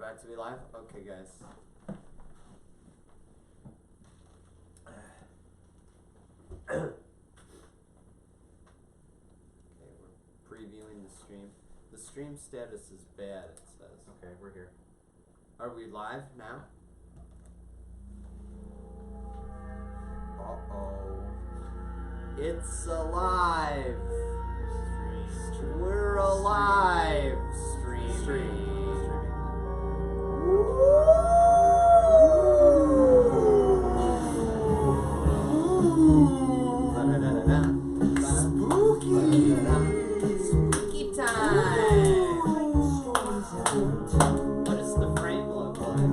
about to be live? Okay, guys. Okay, we're previewing the stream. The stream status is bad, it says. Okay, we're here. Are we live now? Uh-oh. It's alive! We're alive! Streaming. Spooky time! What does the frame look like?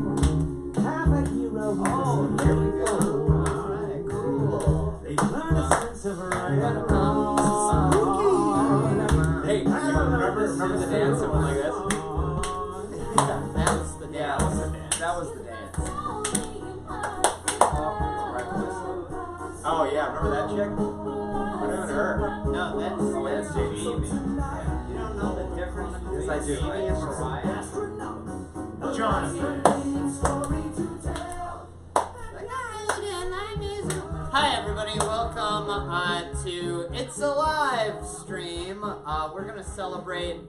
Oh, there we go. Alright, cool. Hey, you remember the dance that went like this? That was the dance. That was the dance. Oh yeah, remember that chick? What happened to her? No, that's Jamie. Yeah. You don't know the difference between Yes, I do. Jamie and Mariah? Jonathan. Hi everybody, welcome to It's Alive stream. We're going to celebrate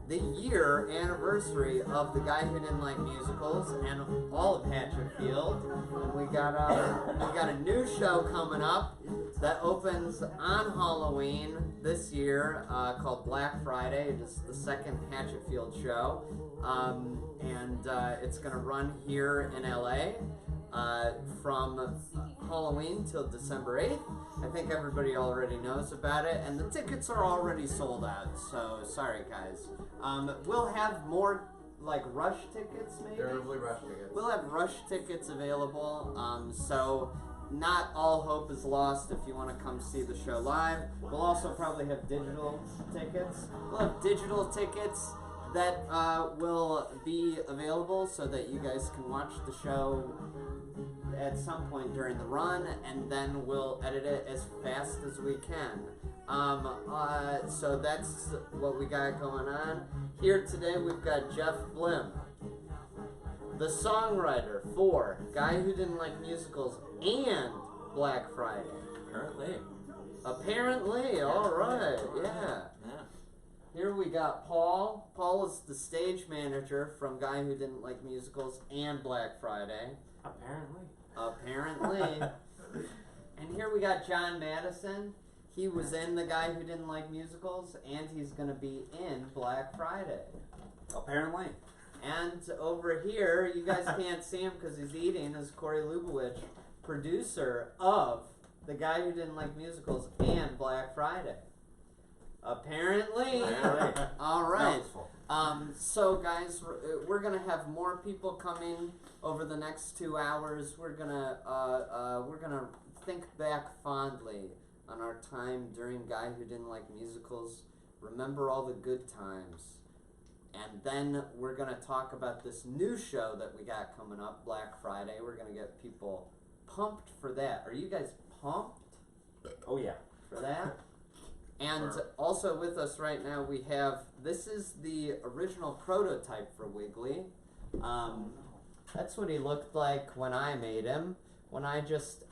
the year anniversary of The Guy Who Didn't Like Musicals and all of Hatchetfield. And we got a new show coming up that opens on Halloween this year called Black Friday. It is the second Hatchetfield show. And it's going to run here in LA. From Halloween till December 8th. I think everybody already knows about it, and the tickets are already sold out, so sorry guys. We'll have more like rush tickets maybe? There will be rush tickets. We'll have rush tickets available, so not all hope is lost if you want to come see the show live. We'll also probably have digital tickets. We'll have digital tickets that will be available so that you guys can watch the show at some point during the run, and then we'll edit it as fast as we can. So that's what we got going on. Here today we've got Jeff Blim, the songwriter for Guy Who Didn't Like Musicals and Black Friday. Apparently, alright, yeah. Here we got Paul. Paul is the stage manager from Guy Who Didn't Like Musicals and Black Friday. Apparently. And here we got John Madison. He was in The Guy Who Didn't Like Musicals, and he's going to be in Black Friday. Apparently. And over here, you guys can't see him because he's eating, is Corey Lubowich, producer of The Guy Who Didn't Like Musicals and Black Friday. Apparently. All right. So guys, we're gonna have more people coming over the next 2 hours. We're gonna think back fondly on our time during Guy Who Didn't Like Musicals. Remember all the good times, and then we're gonna talk about this new show that we got coming up, Black Friday. We're gonna get people pumped for that. Are you guys pumped? Oh yeah. For that? And also with us right now we have, this is the original prototype for Wiggly. That's what he looked like when I made him. When I just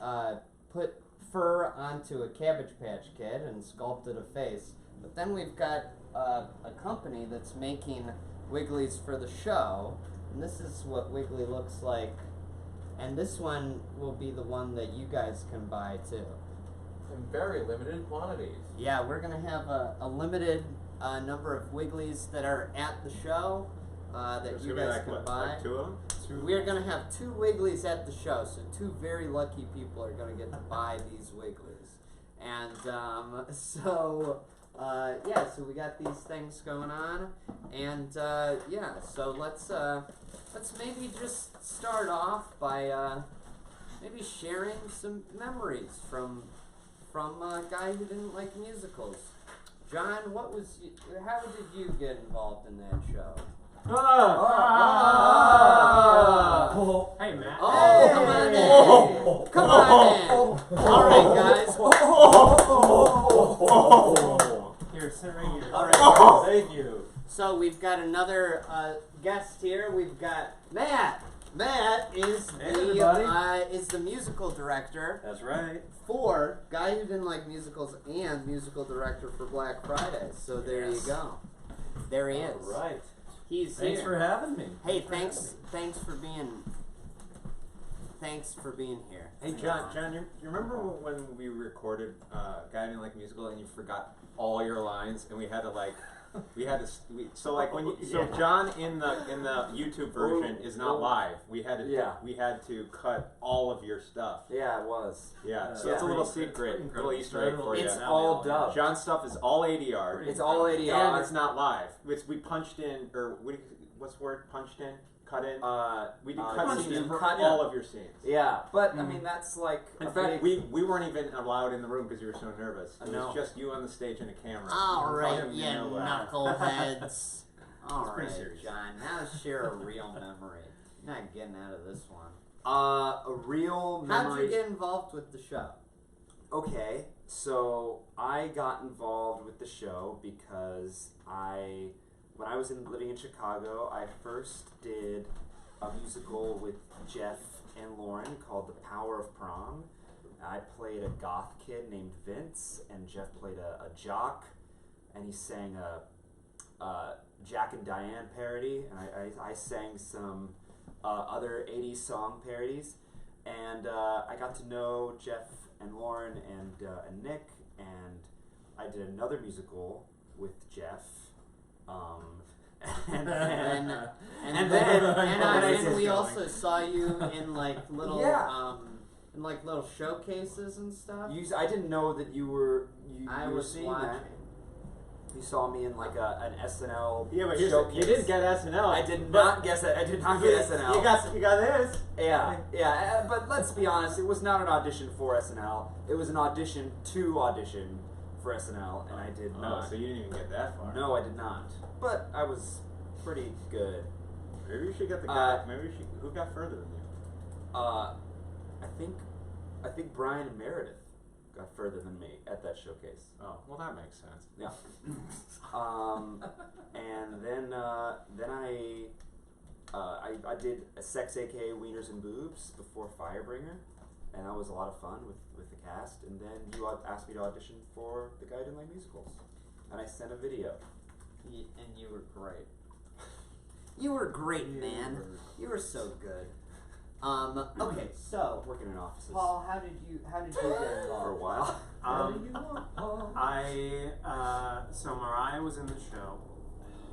put fur onto a Cabbage Patch Kid and sculpted a face. But then we've got a company that's making Wigglies for the show. And this is what Wiggly looks like. And this one will be the one that you guys can buy too. In very limited quantities. Yeah, we're going to have a limited number of Wigglies that are at the show that you guys can buy. Like 2 of them? We're going to have 2 Wigglies at the show, so 2 very lucky people are going to get to buy these Wigglies. And so we got these things going on. And so let's maybe just start off by maybe sharing some memories from a Guy Who Didn't Like Musicals. John, how did you get involved in that show? Hey, Matt. Oh, come on in. Come on in. All right, guys. Here, sit right here. All right. Thank you. So we've got another guest here. We've got Matt. Matt is the musical director. That's right. For Guy Who Didn't Like Musicals and musical director for Black Friday. So there you go. There he is. All right. He's Thanks here. for having me. Hey, thanks for being here. Hey, John, you remember when we recorded Guy Who Didn't Like Musical and you forgot all your lines and we had to John in the YouTube version is not live. We had to cut all of your stuff. Yeah, it was. Yeah, so it's a little secret, little Easter egg for you. It's all dubbed. John's stuff is all ADR. It's all ADR. And it's not live. We punched in, or what's the word? Punched in? Cut in? We did cut scenes for all of your scenes. Yeah, but I mean that's like. In fact, we weren't even allowed in the room because you were so nervous. It was just you on the stage and a camera. All right, you knuckleheads. All right, serious. John. Now share a real memory. You're not getting out of this one. A real memory. How'd you get involved with the show? Okay, so I got involved with the show because when I was living in Chicago, I first did a musical with Jeff and Lauren called The Power of Prom. I played a goth kid named Vince, and Jeff played a jock, and he sang a Jack and Diane parody, and I sang some other 80s song parodies, and I got to know Jeff and Lauren and Nick, and I did another musical with Jeff. And we also saw you in like little little showcases and stuff. I didn't know that you were seeing watching. that. You saw me in like an SNL showcase. You didn't get SNL. I did not guess it. I did not get SNL. You got this. Yeah. But let's be honest. It was not an audition for SNL. It was an audition to audition for SNL, and I did not. So you didn't even get that far. No, I did not. But I was pretty good. Maybe you should get the guy. Who got further than you? I think Brian and Meredith got further than me at that showcase. Oh, well, that makes sense. Yeah. And then I did a Sex aka Wieners and Boobs before Firebringer, and that was a lot of fun with the cast. And then you asked me to audition for The Guy Who Didn't Like Musicals, and I sent a video. And you were great. You were great, man. You were so good. Okay, so Working in offices. Paul, how did you get involved For a while. So Mariah was in the show,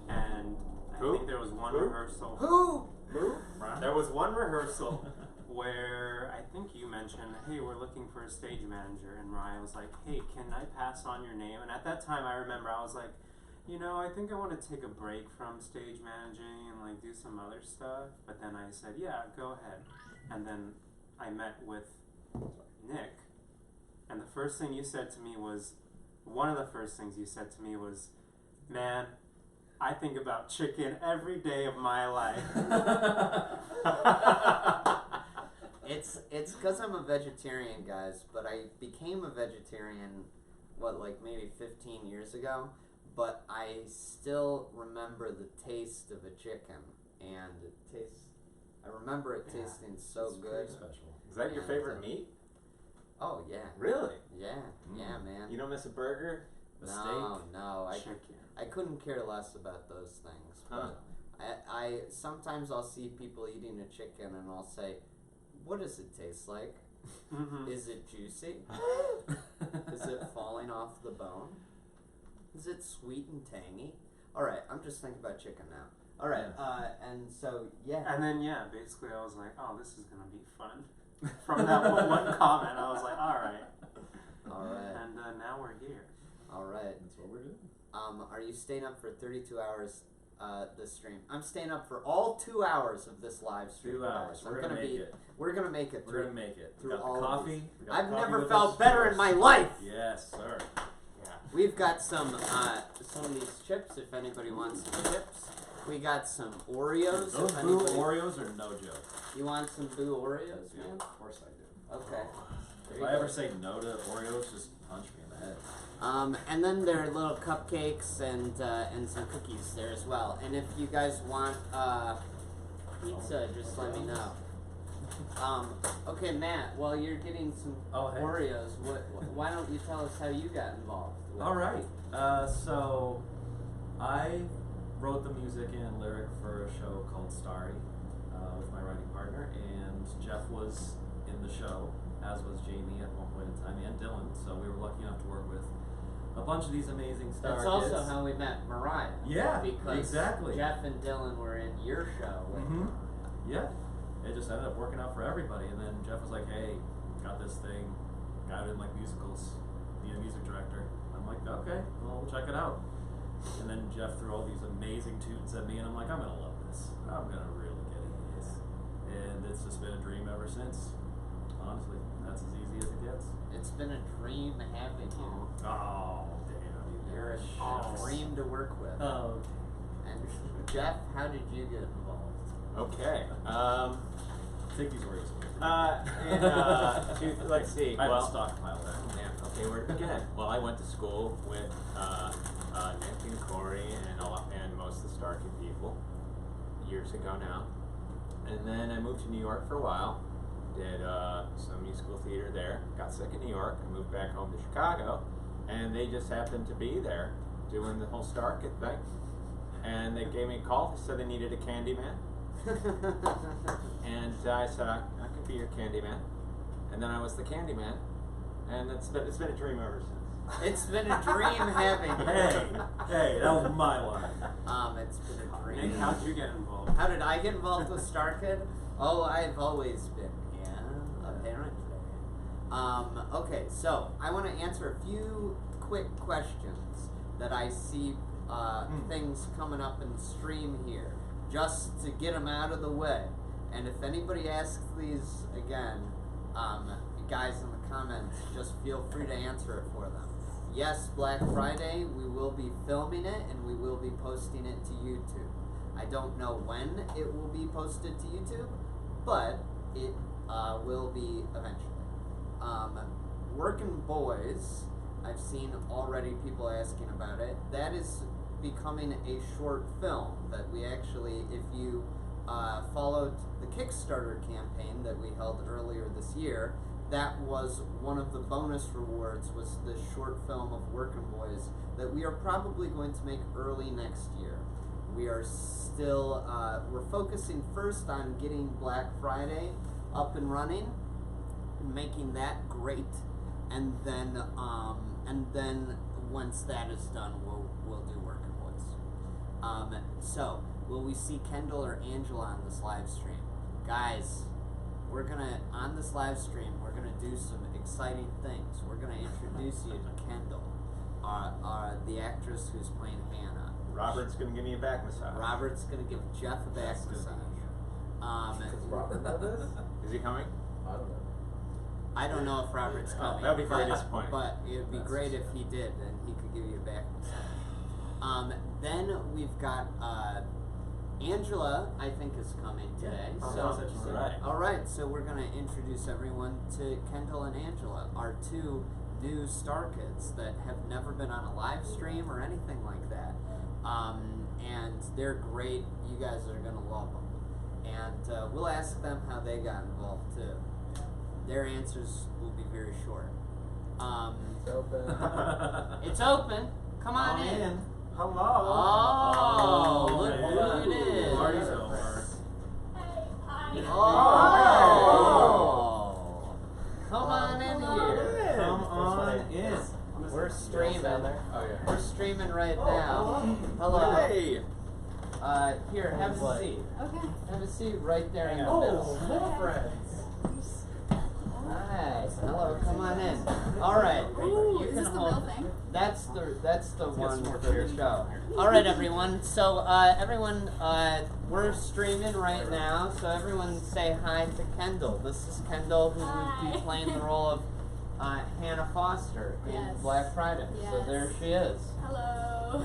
and I think there was one rehearsal. Who? There was one rehearsal where I think you mentioned, hey, we're looking for a stage manager, and Mariah was like, hey, can I pass on your name? And at that time, I remember I was like, I think I want to take a break from stage managing and like do some other stuff. But then I said, yeah, go ahead. And then I met with Nick, and the first thing you said to me was, one of the first things you said to me was, man, I think about chicken every day of my life. It's because I'm a vegetarian, guys, but I became a vegetarian, maybe 15 years ago, but I still remember the taste of a chicken, and I remember it tasting so good. Special. Is that your favorite meat? Oh, yeah. Really? Yeah, man. You don't miss a burger? A steak? No. I couldn't care less about those things. But I sometimes I'll see people eating a chicken and I'll say, what does it taste like? Is it juicy? Is it falling off the bone? Is it sweet and tangy? All right, I'm just thinking about chicken now. All right, and so, yeah. And then, basically I was like, oh, this is going to be fun. From that one comment, I was like, all right. And now we're here. All right. That's what we're doing. Are you staying up for 32 hours this stream? I'm staying up for all 2 hours of this live stream. 2 hours. We're gonna make it. We're gonna make it through. Through got all the of coffee. these. We got I've the coffee never with felt us. better in my life. Yes, sir. We've got some of these chips. If anybody wants some chips, we got some Oreos. Those blue Oreos are no joke. You want some blue Oreos, man? Of course I do. Okay. If I ever say no to Oreos, just punch me in the head. And then there are little cupcakes and some cookies there as well. And if you guys want pizza, just let me know. Okay, Matt. While you're getting some Oreos, why don't you tell us how you got involved? All right. So I wrote the music and lyric for a show called Starry with my writing partner, and Jeff was in the show, as was Jamie at one point in time, and Dylan. So we were lucky enough to work with a bunch of these amazing star That's kids. also how we met Mariah. Yeah, because exactly. Jeff and Dylan were in your show with Mariah. Yeah. It just ended up working out for everybody, and then Jeff was like, "Hey, got this thing. Guy who didn't like musicals, need a music director." I'm like, "Okay, well, we'll check it out." And then Jeff threw all these amazing tunes at me, and I'm like, "I'm gonna love this. I'm gonna really get into this." And it's just been a dream ever since. Honestly, that's as easy as it gets. It's been a dream having you. Oh, damn! You're a dream to work with. Oh. And Jeff, how did you get involved? Okay. Take these words. Let's see. I have a Well, stockpile there. yeah. Okay, we're good. Well, I went to school with Nick and Corey and most of the Starkey people years ago now, and then I moved to New York for a while. Did some musical theater there. Got sick in New York. I moved back home to Chicago, and they just happened to be there doing the whole Starkey thing. And they gave me a call. They said they needed a candy man. And I said, I could be your candy man. And then I was the candy man. And it's been a dream ever since. It's been a dream having you. Hey, that was my line. It's been a dream. Nick, how'd you get involved? How did I get involved with Star Kid? Oh, I've always been, apparently. Okay, so I want to answer a few quick questions that I see things coming up in the stream here, just to get them out of the way. And if anybody asks these again, guys in the comments, just feel free to answer it for them. Yes, Black Friday, we will be filming it and we will be posting it to YouTube. I don't know when it will be posted to YouTube, but it will be eventually. Workin' Boys, I've seen already people asking about it. That is becoming a short film that we actually, if you followed the Kickstarter campaign that we held earlier this year, that was one of the bonus rewards, was the short film of Workin' Boys that we are probably going to make early next year. We are still, we're focusing first on getting Black Friday up and running, and making that great, and then once that is done, we'll do Workin' Boys. So, will we see Kendall or Angela on this live stream? Guys, on this live stream, we're gonna do some exciting things. We're gonna introduce you to Kendall, the actress who's playing Hannah. Robert's gonna give me a back massage. Robert's gonna give Jeff a back massage. Robert know this? Is he coming? I don't know. I don't know if Robert's coming. That would be very disappointing. But it would be great if he did, and he could give you a back massage. Then we've got Angela, I think, is coming today. All right, so we're going to introduce everyone to Kendall and Angela, our two new star kids that have never been on a live stream or anything like that. And they're great. You guys are going to love them. And we'll ask them how they got involved too. Their answers will be very short. It's open. It's open. Come on in. Hello. Oh, look who it is. Party's over. Oh. Come on in here. Come on in. We're streaming. Oh, yeah. We're streaming right now. Hello. Hey! Here, have a seat. Okay. Have a seat right there in the Oh, middle. more friends. Nice. Hello, come on in. All right. You Is can this the hold. real thing? That's the one more for the chairs. show. All right, everyone. So everyone, we're streaming right now. So everyone, say hi to Kendall. This is Kendall, who would be Hi. playing the role of Hannah Foster in Yes. Black Friday. So Yes. there she is. Hello.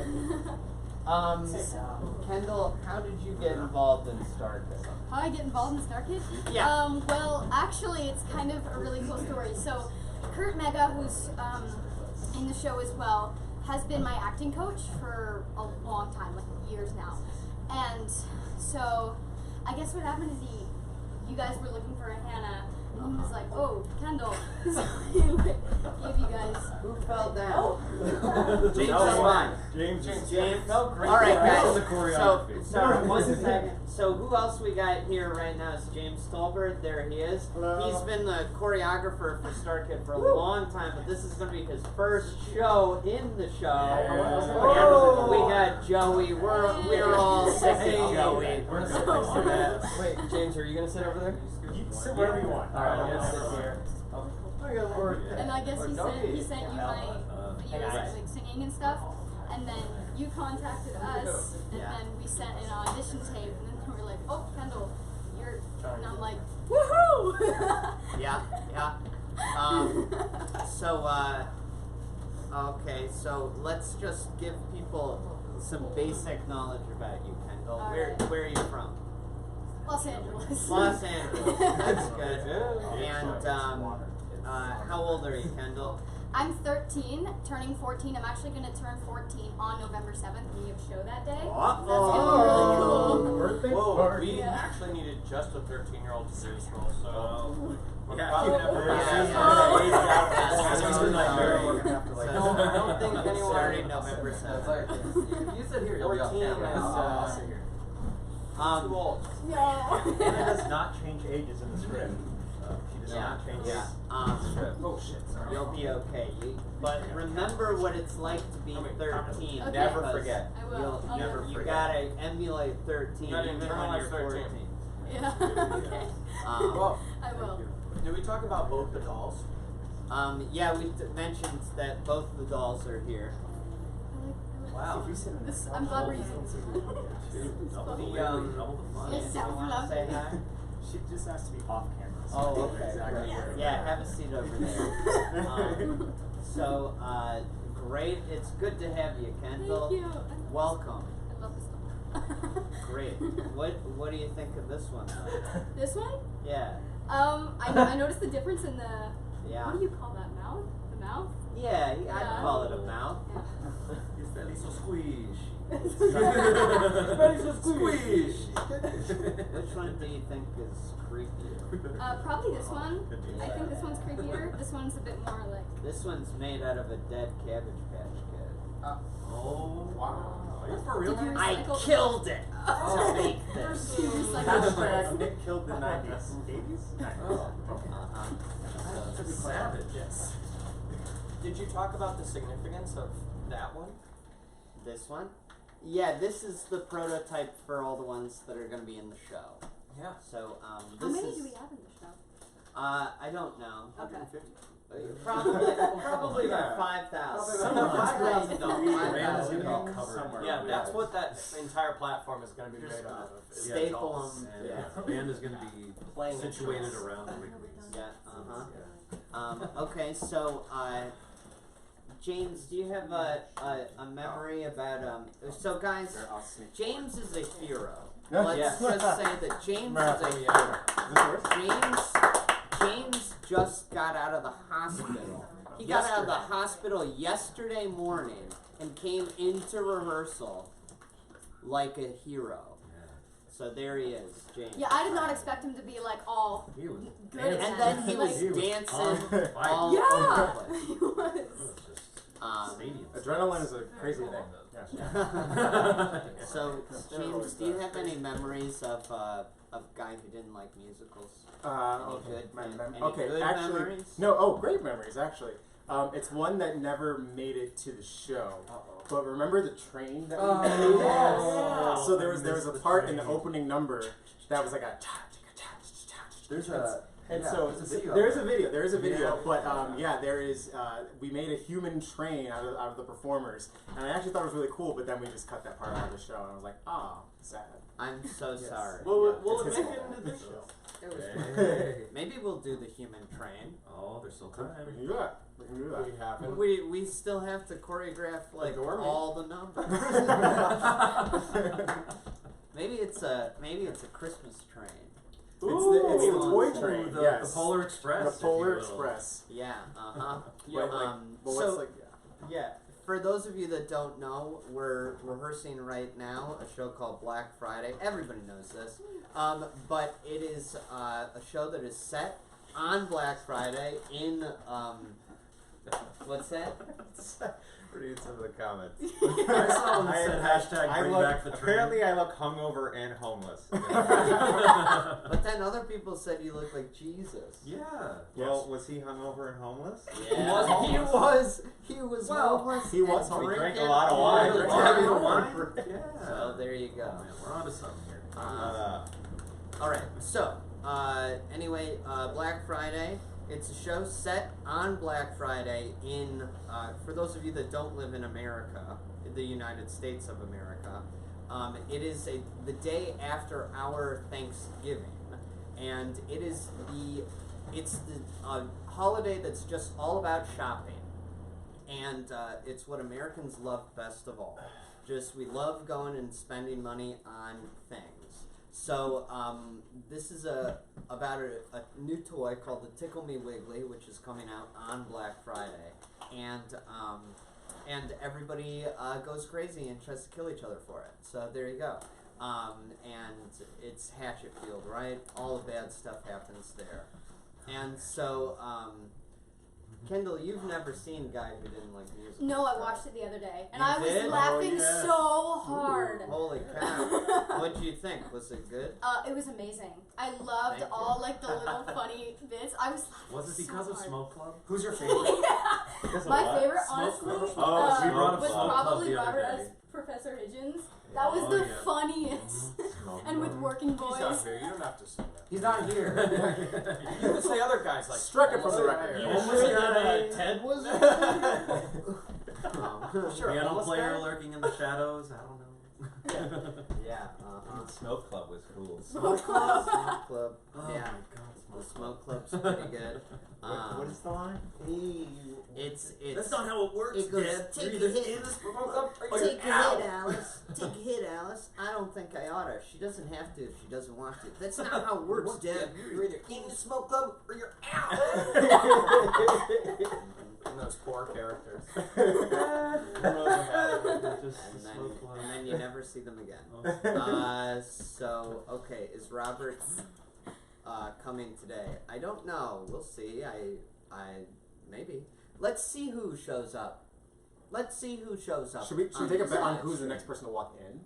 Kendall, how did you get involved in Star Kid? how I get involved in Star Kid? Yeah. Well, actually, it's kind of a really cool story. So, Kurt Mega, who's in the show as well, has been my acting coach for a long time, like years now. And so, I guess what happened is you guys were looking for a Hannah, and he was like, "Oh, Kendall." So he like gave you guys. Who fell down? James No, is fine. James. All right, guys. The So, choreography. sorry, 1 second. So, who else we got here right now is James Stolberg. There he is. Hello. He's been the choreographer for Star Kid for a long time, but this is going to be his first show in the show. Yeah. And we got Joey. We're all sick of Joey. Wait, James, are you gonna sit over there? You sit wherever you want. Alright, I'm gonna sit here. And I guess he sent you my videos like singing and stuff, and then you contacted us, and Yeah. then we sent an audition tape, and then we were like, "Oh, Kendall, you're," and I'm like, "Woohoo!" Yeah. Okay, so let's just give people some basic knowledge about you, Kendall. All Where right. are you from? Los Angeles. Los Angeles. That's good. And how old are you, Kendall? I'm 13, turning 14. I'm actually going to turn 14 on November 7th. We have a show that day. That's Oh. gonna be really Birthday Whoa, party. we Yeah. actually needed just a 13-year-old to do this role, so we're Yeah. probably never Yeah. I don't think anyone. Saturday, November It's 7th. like, you sit here, you'll be off 14 camera. is, I'll sit here. too old. No. Anna does not change ages in the script. She does not change Yeah. ages. Oh shit, sorry. You'll be okay. But remember what it's like to be 13. Okay. Never because forget. I will. I'll You never gotta emulate 13 You gotta even when internalize you're 13. 14. Yeah. Okay. Well, I will. did we talk about both the dolls? Yeah, we mentioned that both the dolls are here. Wow. This, I'm glad we're using this one. It's Double funny. the double the fun. Yes, You wanna say hi? She just has to be off camera. Oh, okay. Exactly. Great. Yeah, have a seat over there. So, great. It's good to have you, Kendall. Thank you. Welcome. I love this one. Great. What do you think of this one? Though? This one? Yeah. I noticed the difference in the. Yeah. What do you call that? Mouth? The mouth? Yeah, I'd Yeah. call it a mouth. Yeah. Your belly so squish. Ready to squeeze. Which one do you think is creepier? Probably this one. I think this one's creepier. This one's a bit more like. This one's made out of a dead Cabbage Patch Kid. Oh, Wow. Are you for real? Did you I recycle- killed it Oh. to make this. You recycled Hashtag Nick killed the 90s. 80s? Oh, okay. Uh-huh. Savage. Yes. Did you talk about the significance of that one? This one? Yeah, this is the prototype for all the ones that are going to be in the show. Yeah. So, How this many is. do we have in the show? I don't know. Okay. Probably about 5,000. Randall's gonna be covered. Somewhere. Yeah, that's what that entire platform is going to be made out of. is Staple dolls. them. And Yeah. the band is going to be Playing situated instruments. around the Wrigley's. Yeah. Okay, so James, do you have a memory about so guys? James is a hero. Let's Yes. just say that James is a hero. James just got out of the hospital. He got out of the hospital yesterday morning and came into rehearsal like a hero. So there he is, James. Yeah, I did not expect him to be like all He was good. dancing. And then he was He was dancing on fire. all Yeah, over the place. he was. It was just stadium. Adrenaline is a crazy thing. So, James, do you have any memories of a guy who didn't like musicals? Okay. Any Okay, good actually, memories? no. Oh, great memories, actually. It's one that never made it to the show. But remember the train that we made? yes. So there was a part in the opening number that was like a There's a. and yeah, so there's a video. there is a video, but there is we made a human train out of the performers, and I actually thought it was really cool, but then we just cut that part out of the show, and I was like, ah, sad. I'm so sorry. Will It's it his make it fault. into this show? Hey. Maybe we'll do the human train. Oh, there's still We time. can do that. We can do that. We haven't. We still have to choreograph like doorman. all the numbers. Maybe it's a Christmas train. It's the toy Ooh, train. The Yes. Polar Express. The if Polar you will. Express. Yeah. Yeah. But what's So like? yeah, for those of you that don't know, we're rehearsing right now a show called Black Friday. Everybody knows this, but it is a show that is set on Black Friday in what's that? Read some of the comments. I saw one that said hashtag bring back the train. Apparently, I look hungover and homeless. But then other people said you look like Jesus. Yeah. Well, was he hungover and homeless? Yeah, he was homeless. He was and homeless. We drank a drinking lot of wine. all the Yeah. time. Yeah. So there you go. Man, we're onto something here. All right. So anyway, Black Friday. It's a show set on Black Friday in, for those of you that don't live in America, the United States of America, it is the day after our Thanksgiving, and it's the holiday that's just all about shopping, and it's what Americans love best of all. Just we love going and spending money on things. So this is about a new toy called the Tickle Me Wiggly, which is coming out on Black Friday, and everybody goes crazy and tries to kill each other for it. So there you go. And it's Hatchetfield, right? All the bad stuff happens there. And so Kendall, you've never seen a guy who didn't like music. No, I watched it the other day, and You I was did? laughing Oh, yeah. so hard. Holy cow! What'd you think? Was it good? It was amazing. I loved Thank you. all like the little funny bits. I was laughing Was it because so of hard. Smoke Club? Who's your favorite? Yeah. Because of My what? favorite, Smoke honestly, Club? Oh, we brought up was Smoke Club probably the other Robert day. as Professor Higgins. That was Oh, the yeah. funniest. Smoke And with Club. working He's boys. not here. You don't have to say that. He's not here. You can say other guys like. Strike it from the almost record. there. Almost Yeah. Ted was. Sure, Piano almost player there. lurking in the shadows. I don't know. Yeah. Smoke Club was cool. Smoke Club. Smoke Club. Oh Yeah. my God, The Smoke Smoke Club's pretty good. What is the line? It's That's not how it works, it goes, Dad. take You're a either hit. in the Smoke Club or Take you're a out. hit, Alice. Take a hit, Alice. I don't think I oughta. She doesn't have to if she doesn't want to. That's not how it works, Dad. You're either in the smoke club or you're out. And those poor characters. Just And the then, Smoke Club. and then you never see them again. Oh. So okay, is Robert coming today? I don't know. We'll see. I maybe. Let's see who shows up. Let's see who shows up. Should we on take a this bet on live who's the stream. next person to walk in?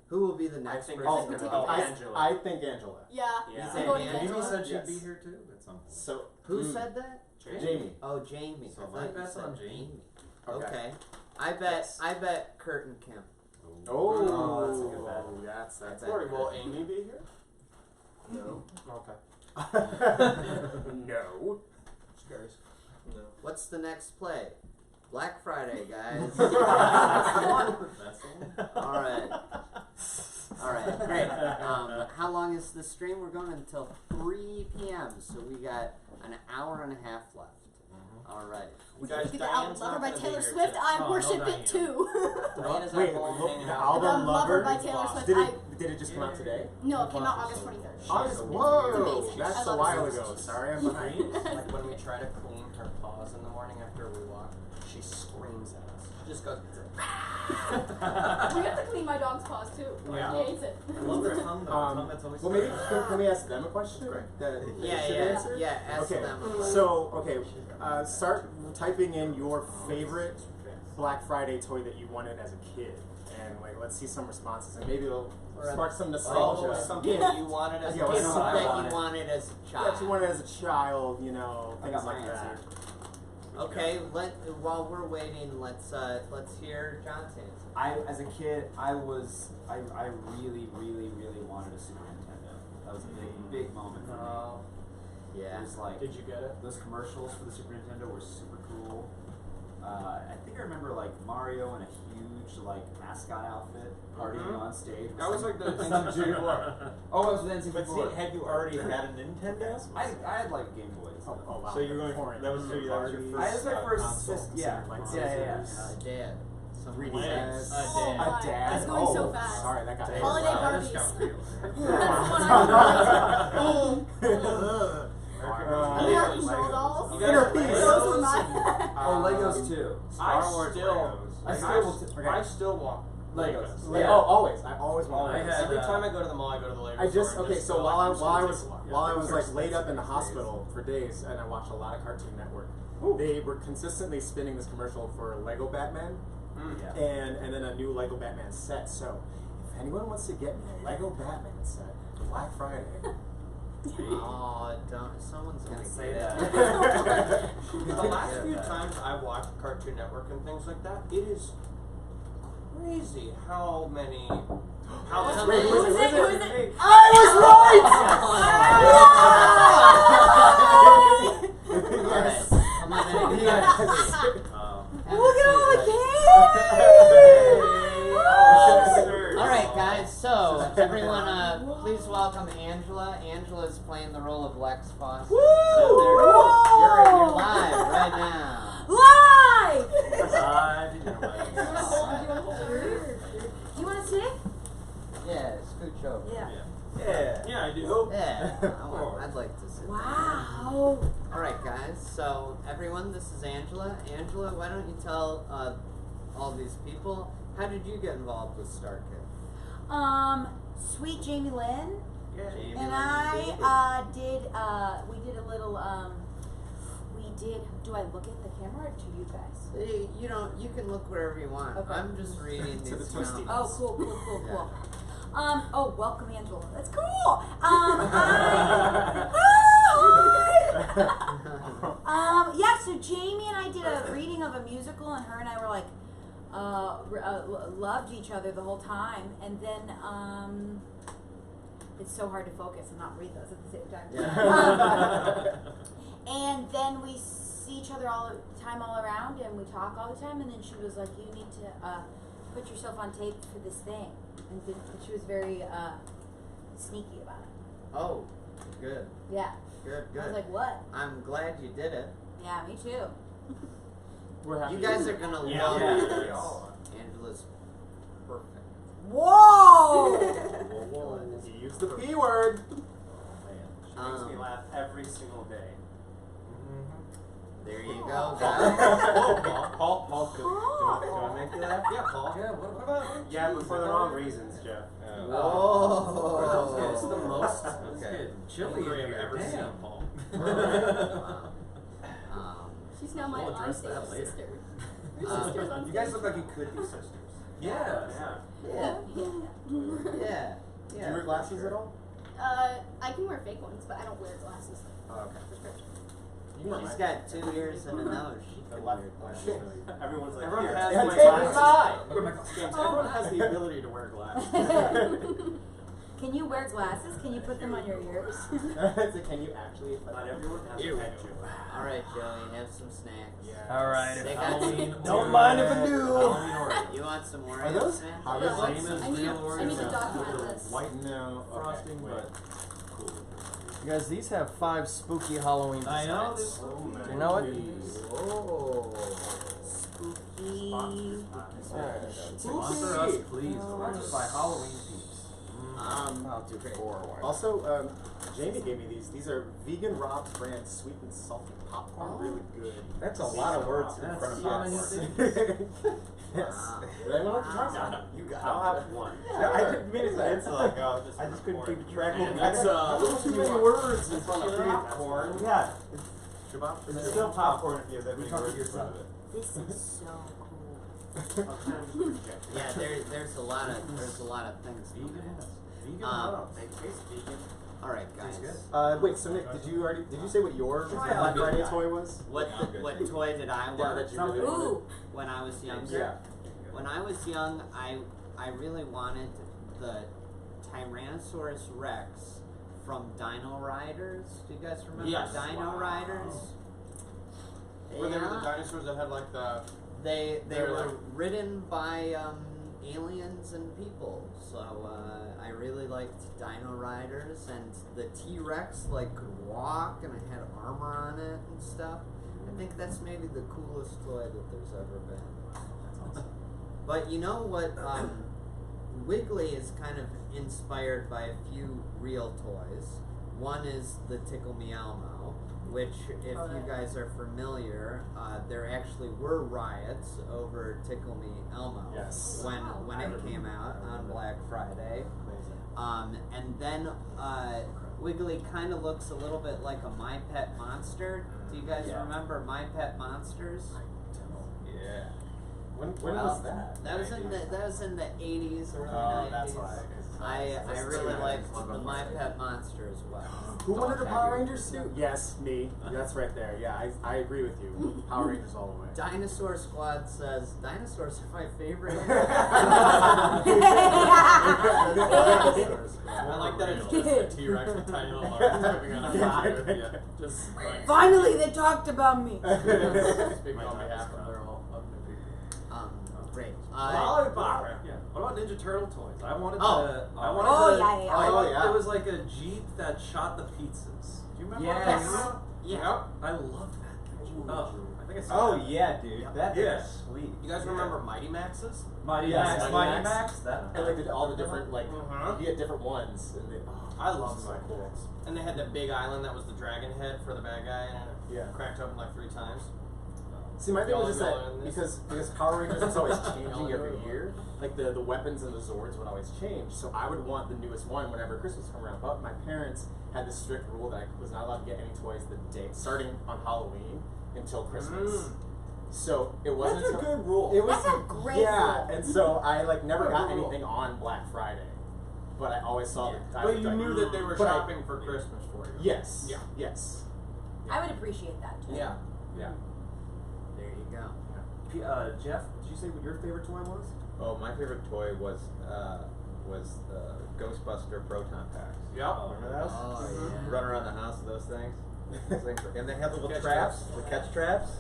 Who will be the I next think person? it's to gonna walk be in? Angela. I think Angela. Yeah. Yeah. I'm going Yeah. to Amy Angela. said she'd Yes. be here too at some point. So Who said that? Jamie. Oh, Jamie. So I my thought you bet's said on Jamie. Okay. I bet Kurt and Kim. Oh, that's a good bet. That's I bet Corey, will Kurt. Amy be here? no. Okay. No. Just curious. No. What's the next play? Black Friday, guys. That's the one. All right. All right, great. How long is the stream? We're going until 3 p.m., so we got an hour and a half left. All right. You guys, Look at the Diane's album Lover not by gonna be Taylor here Swift. today. I Oh, no worship Diane. it too. Diana's Wait, at home look, hanging the out. album The Lover by Lover? Taylor Swift. Did it just come out today? No, it came out August 23rd. August. It's Whoa, amazing. that's I a love while it. ago. Sorry, I'm behind. Like when we try to clean her paws in the morning after we walk, she screams at us. She just goes. We have to clean my dog's paws too. Yeah. He hates it. I love the tongue though. The tongue that's always Well, maybe can we ask them a question? That they should answer? Yeah. Ask Okay, them. so start typing in your favorite Black Friday toy that you wanted as a kid, and let's see some responses, and maybe it'll spark some nostalgia. Oh, something that you wanted as a Yeah, kid. what's It's something that I you wanted as a Yeah, child. if you wanted as a child, I things got my like that. answer. Okay, while we're waiting, let's hear John's answer. As a kid, I really, really, really wanted a Super Nintendo. That was a big moment for me. Yeah. It was like, Did you get it? those commercials for the Super Nintendo were super cool. I think I remember like Mario in a huge mascot outfit partying on stage. with That was some- like the some N64. dude. Oh, it was the N64. But see, had you already had a Nintendo? I had like Game Boys. Oh, wow. So you're going for that was your I was first. my first console, yeah. like Yeah. Dad. some 3D legs. heads. A Oh dad. my, A dad. it's going oh, so fast. Sorry, that got Holiday Wow, this Barbies. got real. That's the one I American Doll dolls. You guys play Those were those? mine. Oh, Legos too. Star Wars Legos. I still want Legos. Like, Yeah. oh, always. I always want I Legos. had, Every time I go to the mall, I go to the Lego I just store. okay. and So go, while I I'm just while I gonna was take a look. while I was those are like laid up in the expensive these hospital for days, and I watched a lot of Cartoon Network. They were consistently spinning this commercial for Lego Batman, Yeah. and then a new Lego Batman set. So if anyone wants to get me a Lego Batman set for Black Friday, Oh, don't. Someone's gonna Say get that. it. The last few times I watched Cartoon Network and things like that, it is crazy how many. How Wait, who is it? Who is it? I was right. Alright, I'm not gonna do Yes. that. Look at all the Alright, guys, so everyone, please welcome Angela. Angela's playing the role of Lex Foster. So you're live right now. Live! Do you want to sit? Yeah, scooch over. Yeah. Yeah. Yeah, I do. Yeah, I'd like to sit. Wow. Alright, guys, so everyone, this is Angela. Angela, why don't you tell all these people, how did you get involved with Star Kid? Sweet Jamie Lynn Jamie and Lynn. I we did a little, do I look at the camera or to you guys? You don't. You can look wherever you want. Okay. I'm just reading To the these toasty. comments. Oh, cool. Yeah. Oh, welcome Angela. That's cool. Yeah, so Jamie and I did a reading of a musical, and her and I were like, loved each other the whole time, and then, it's so hard to focus and not read those at the same time. Yeah. And then we see each other all the time, all around, and we talk all the time. And then she was like, "You need to put yourself on tape for this thing." And she was very sneaky about it. Oh, good. Yeah. Good. I was like, "What?" I'm glad you did it. Yeah, me too. We're happy. You guys are gonna Yeah. love Yeah. this. Angela's perfect. Whoa! You use the P word. She makes me laugh every single day. There you go, guys. Paul, do I make you laugh? Yeah, Paul. Yeah, what about? Yeah, but for the wrong reasons, Jeff. Whoa. It's the most Okay. Chili angry I've here. ever Damn. seen Paul. Wow. She's now my We'll address on-stage that later. sister. Your sister's on You guys look like you could be sisters. Yeah. Yeah. Yeah. Do you wear glasses at all? I can wear fake ones, but I don't wear glasses. Oh, okay. Prescription. She's got 2 ears and a nose. She can wear glasses. Everyone's like, Everyone here, has take my my glasses. glasses. James, everyone has the ability to wear glasses. Can you wear glasses? Can you put them on your ears? So can you actually? Not everyone has a pet joke. Alright, Joey, have some snacks. Yeah. Alright, They if got Halloween some- Don't mind if I do. Halloween Oreo. You want some Oreos? Are those man? how Yeah, same let's- as I need- real I Oreos? need to With document the this. White no Frosting, wait. but cool. You guys, these have 5 spooky Halloween I know designs. this. Do you know it? Oh. Spooky. Sponsor us, please. Sponsored by Halloween Peeps. I'll do 4 ones. Also, Jamie gave me these. These are vegan Rob's brand sweet and salty popcorn. Really good. That's a lot of words in That's front of so popcorn. many Yes. Wow. Would anyone like to try some? You got I'll have one. Yeah, I didn't mean it to It's like, oh, I just couldn't keep track of And it. that's a little too many words in front of popcorn. Yeah. Shabbat. It's still popcorn if you have that We many talked words to in front of yourself. it. This is so cool. Yeah, there's a lot of things. Vegan. Vegan. They taste vegan. Alright, guys. Wait. So Nick, did you say what your Black Friday toy was? What toy did I Yeah, want that you really wanted. Ooh. when I was younger? Yeah. When I was young, I really wanted the Tyrannosaurus Rex from Dino Riders. Do you guys remember Yes. Dino Riders? Were they the Yeah. dinosaurs that had like the... They They were were like- ridden by aliens and people. So I really liked Dino Riders, and the T-Rex like could walk and it had armor on it and stuff. I think that's maybe the coolest toy that there's ever been. But you know what? Wiggly is kind of inspired by a few real toys. One is the Tickle Me Elmo, which, if you guys are familiar, there actually were riots over Tickle Me Elmo Yes. when it came out on Black Friday. And then Wiggly kind of looks a little bit like a My Pet Monster. Do you guys remember My Pet Monsters? Yeah. When was that? That was in the 80s, early 90s. Oh, that's why. I really liked the My Pet Monster as well. Who wanted a Power Rangers suit? Yes, me. That's right there. Yeah, I agree with you. Power Rangers all the way. Dinosaur Squad says dinosaurs are my favorite. I like that it's just a T-Rex with tiny little arms moving on a fire. Yeah. Just like, Finally, they talked about me. speaking on behalf of their whole other people. Great. Lollipop. Yeah. What about Ninja Turtle toys? I wanted Oh. to. yeah. It was like a Jeep that shot the pizzas. Do you remember? Yes. that? Yeah. I love that thing. Oh, I think I saw Oh that. yeah, dude. That thing Yeah. is sweet. You guys remember Mighty Maxes? Mighty Yes, Max. Mighty Max. That. And like all the different Mhm. you get different ones. And they, I love so Mighty cool. Max. And they had that big island that was the dragon head for the bad guy, and it Yeah. cracked open like 3 times. See, my thing was just Y'all that in this? because Power Rangers was always changing Y'all every in year. Like the weapons and the Zords would always change. So I would want the newest one whenever Christmas come around. But my parents had this strict rule that I was not allowed to get any toys the day starting on Halloween until Christmas. So it wasn't. That's a good rule. It was That's a great yeah, rule. and so I like never Good got rule. anything on Black Friday, but I always saw that. I But was you like, knew that they were but I- shopping for Christmas for you. Yes. Yeah. Yes. I would appreciate that too. Yeah. Yeah. There you go. Jeff, did you say what your favorite toy was? Oh, my favorite toy was Ghostbuster Proton Packs. Yep. Remember those? Oh, yeah. Run around the house with those things. And they have little Catch traps, traps. the catch traps.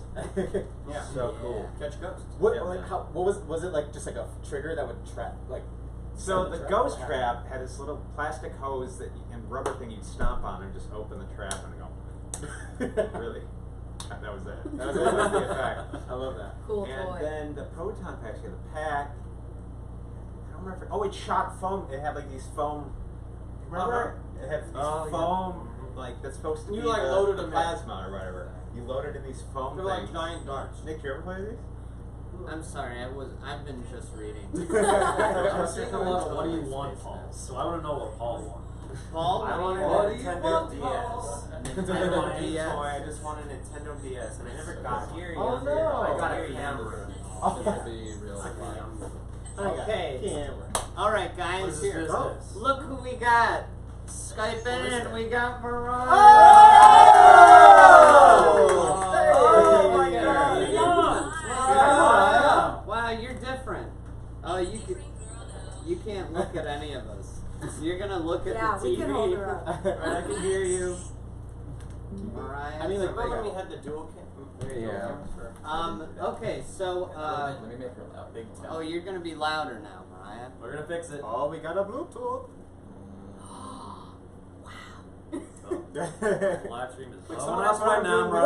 Yeah. So cool. Catch ghosts. What Yeah. like how what was it like just like a trigger that would trap like So send the trap? ghost What trap had this little plastic hose that and rubber thing you'd stomp on and just open the trap and go. Really? That was it. That was the effect. I love that. Cool And toy. then the proton packs, you had a pack. I don't remember. Oh, it shot foam. It had like these foam. Remember? It had these foam. Like that's supposed to You, be like, the loaded them in. plasma or whatever. You loaded in these foam They're things. like giant darts. Nick, you ever play these? I'm sorry, I've been just reading. I'm seeing a lot of what do you want, Paul? So I want to know what Paul wants. Paul, I wanted what a do you Nintendo want, DS. Paul? I Nintendo didn't want any DS. toy. I just wanted a Nintendo DS, and I never got here. Oh, no. I got a camera. Oh, Be real. Okay. All right, guys. What is this business? Look who we got. Skype in. We got Mariah. Oh my God. God. Wow, you're different. Oh, you can't look at any of us. You're gonna look at Yeah, the we TV. can hold her up. Right, I can hear you. Mariah. I mean, like, Remember when we had the dual cam? There you Yeah. go. Okay, so Let me make her loud. Big tell. oh, you're gonna be louder now, Mariah. We're gonna fix it. Oh, we got a Bluetooth. Live stream is. Like, Oh, someone that's else right wanted now, to- bro.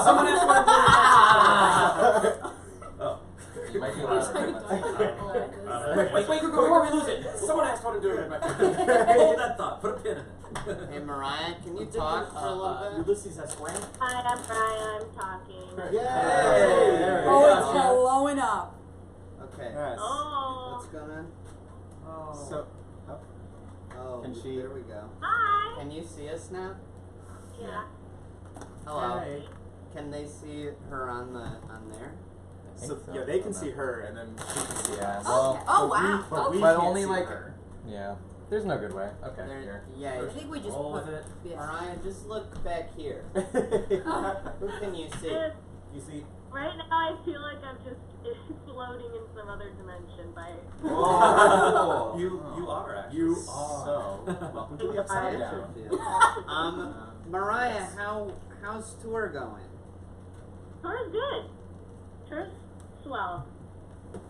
Someone else wanted to- Oh. You might be Wait, before we lose it. Someone else wanted to do it. Hold that thought. Put a pin in it. Hey, Mariah, can you talk for a little bit? Ulysses has swam. Hi, I'm Brian. I'm talking. Yay! Oh, it's blowing up. Okay. Yes. Oh. What's going on? So, Oh, Can she- there we go. Hi. Can you see us now? Yeah. Hello. Hi. Can they see her on there? So, yeah, they can see her, and then she can see us. Okay. Oh, wow. But we But can't only see like her. yeah. There's no good way. Okay, There- here. yeah. I think we just Roll put with it. Yeah. Mariah, just look back here. Who can you see? Just You see? right now, I feel like I'm just floating in some other dimension by. Oh. You are actually. You are. So, welcome to the upside down. Mariah, how's tour going? Tour's good. Tour's swell.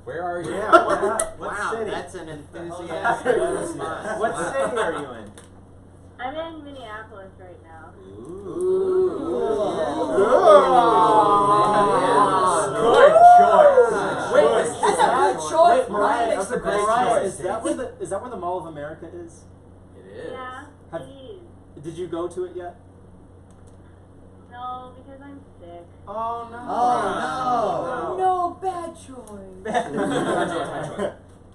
Where are you? Yeah, what Wow, city? that's an enthusiastic response. What Wow. city are you in? I'm in Minneapolis right now. Ooh. Good choice. makes the great best choice. choice. Is that where the Mall of America is? It is. Yeah, Have- please. Did you go to it yet? No, because I'm sick. Oh no. Oh, No, bad choice. Bad choice.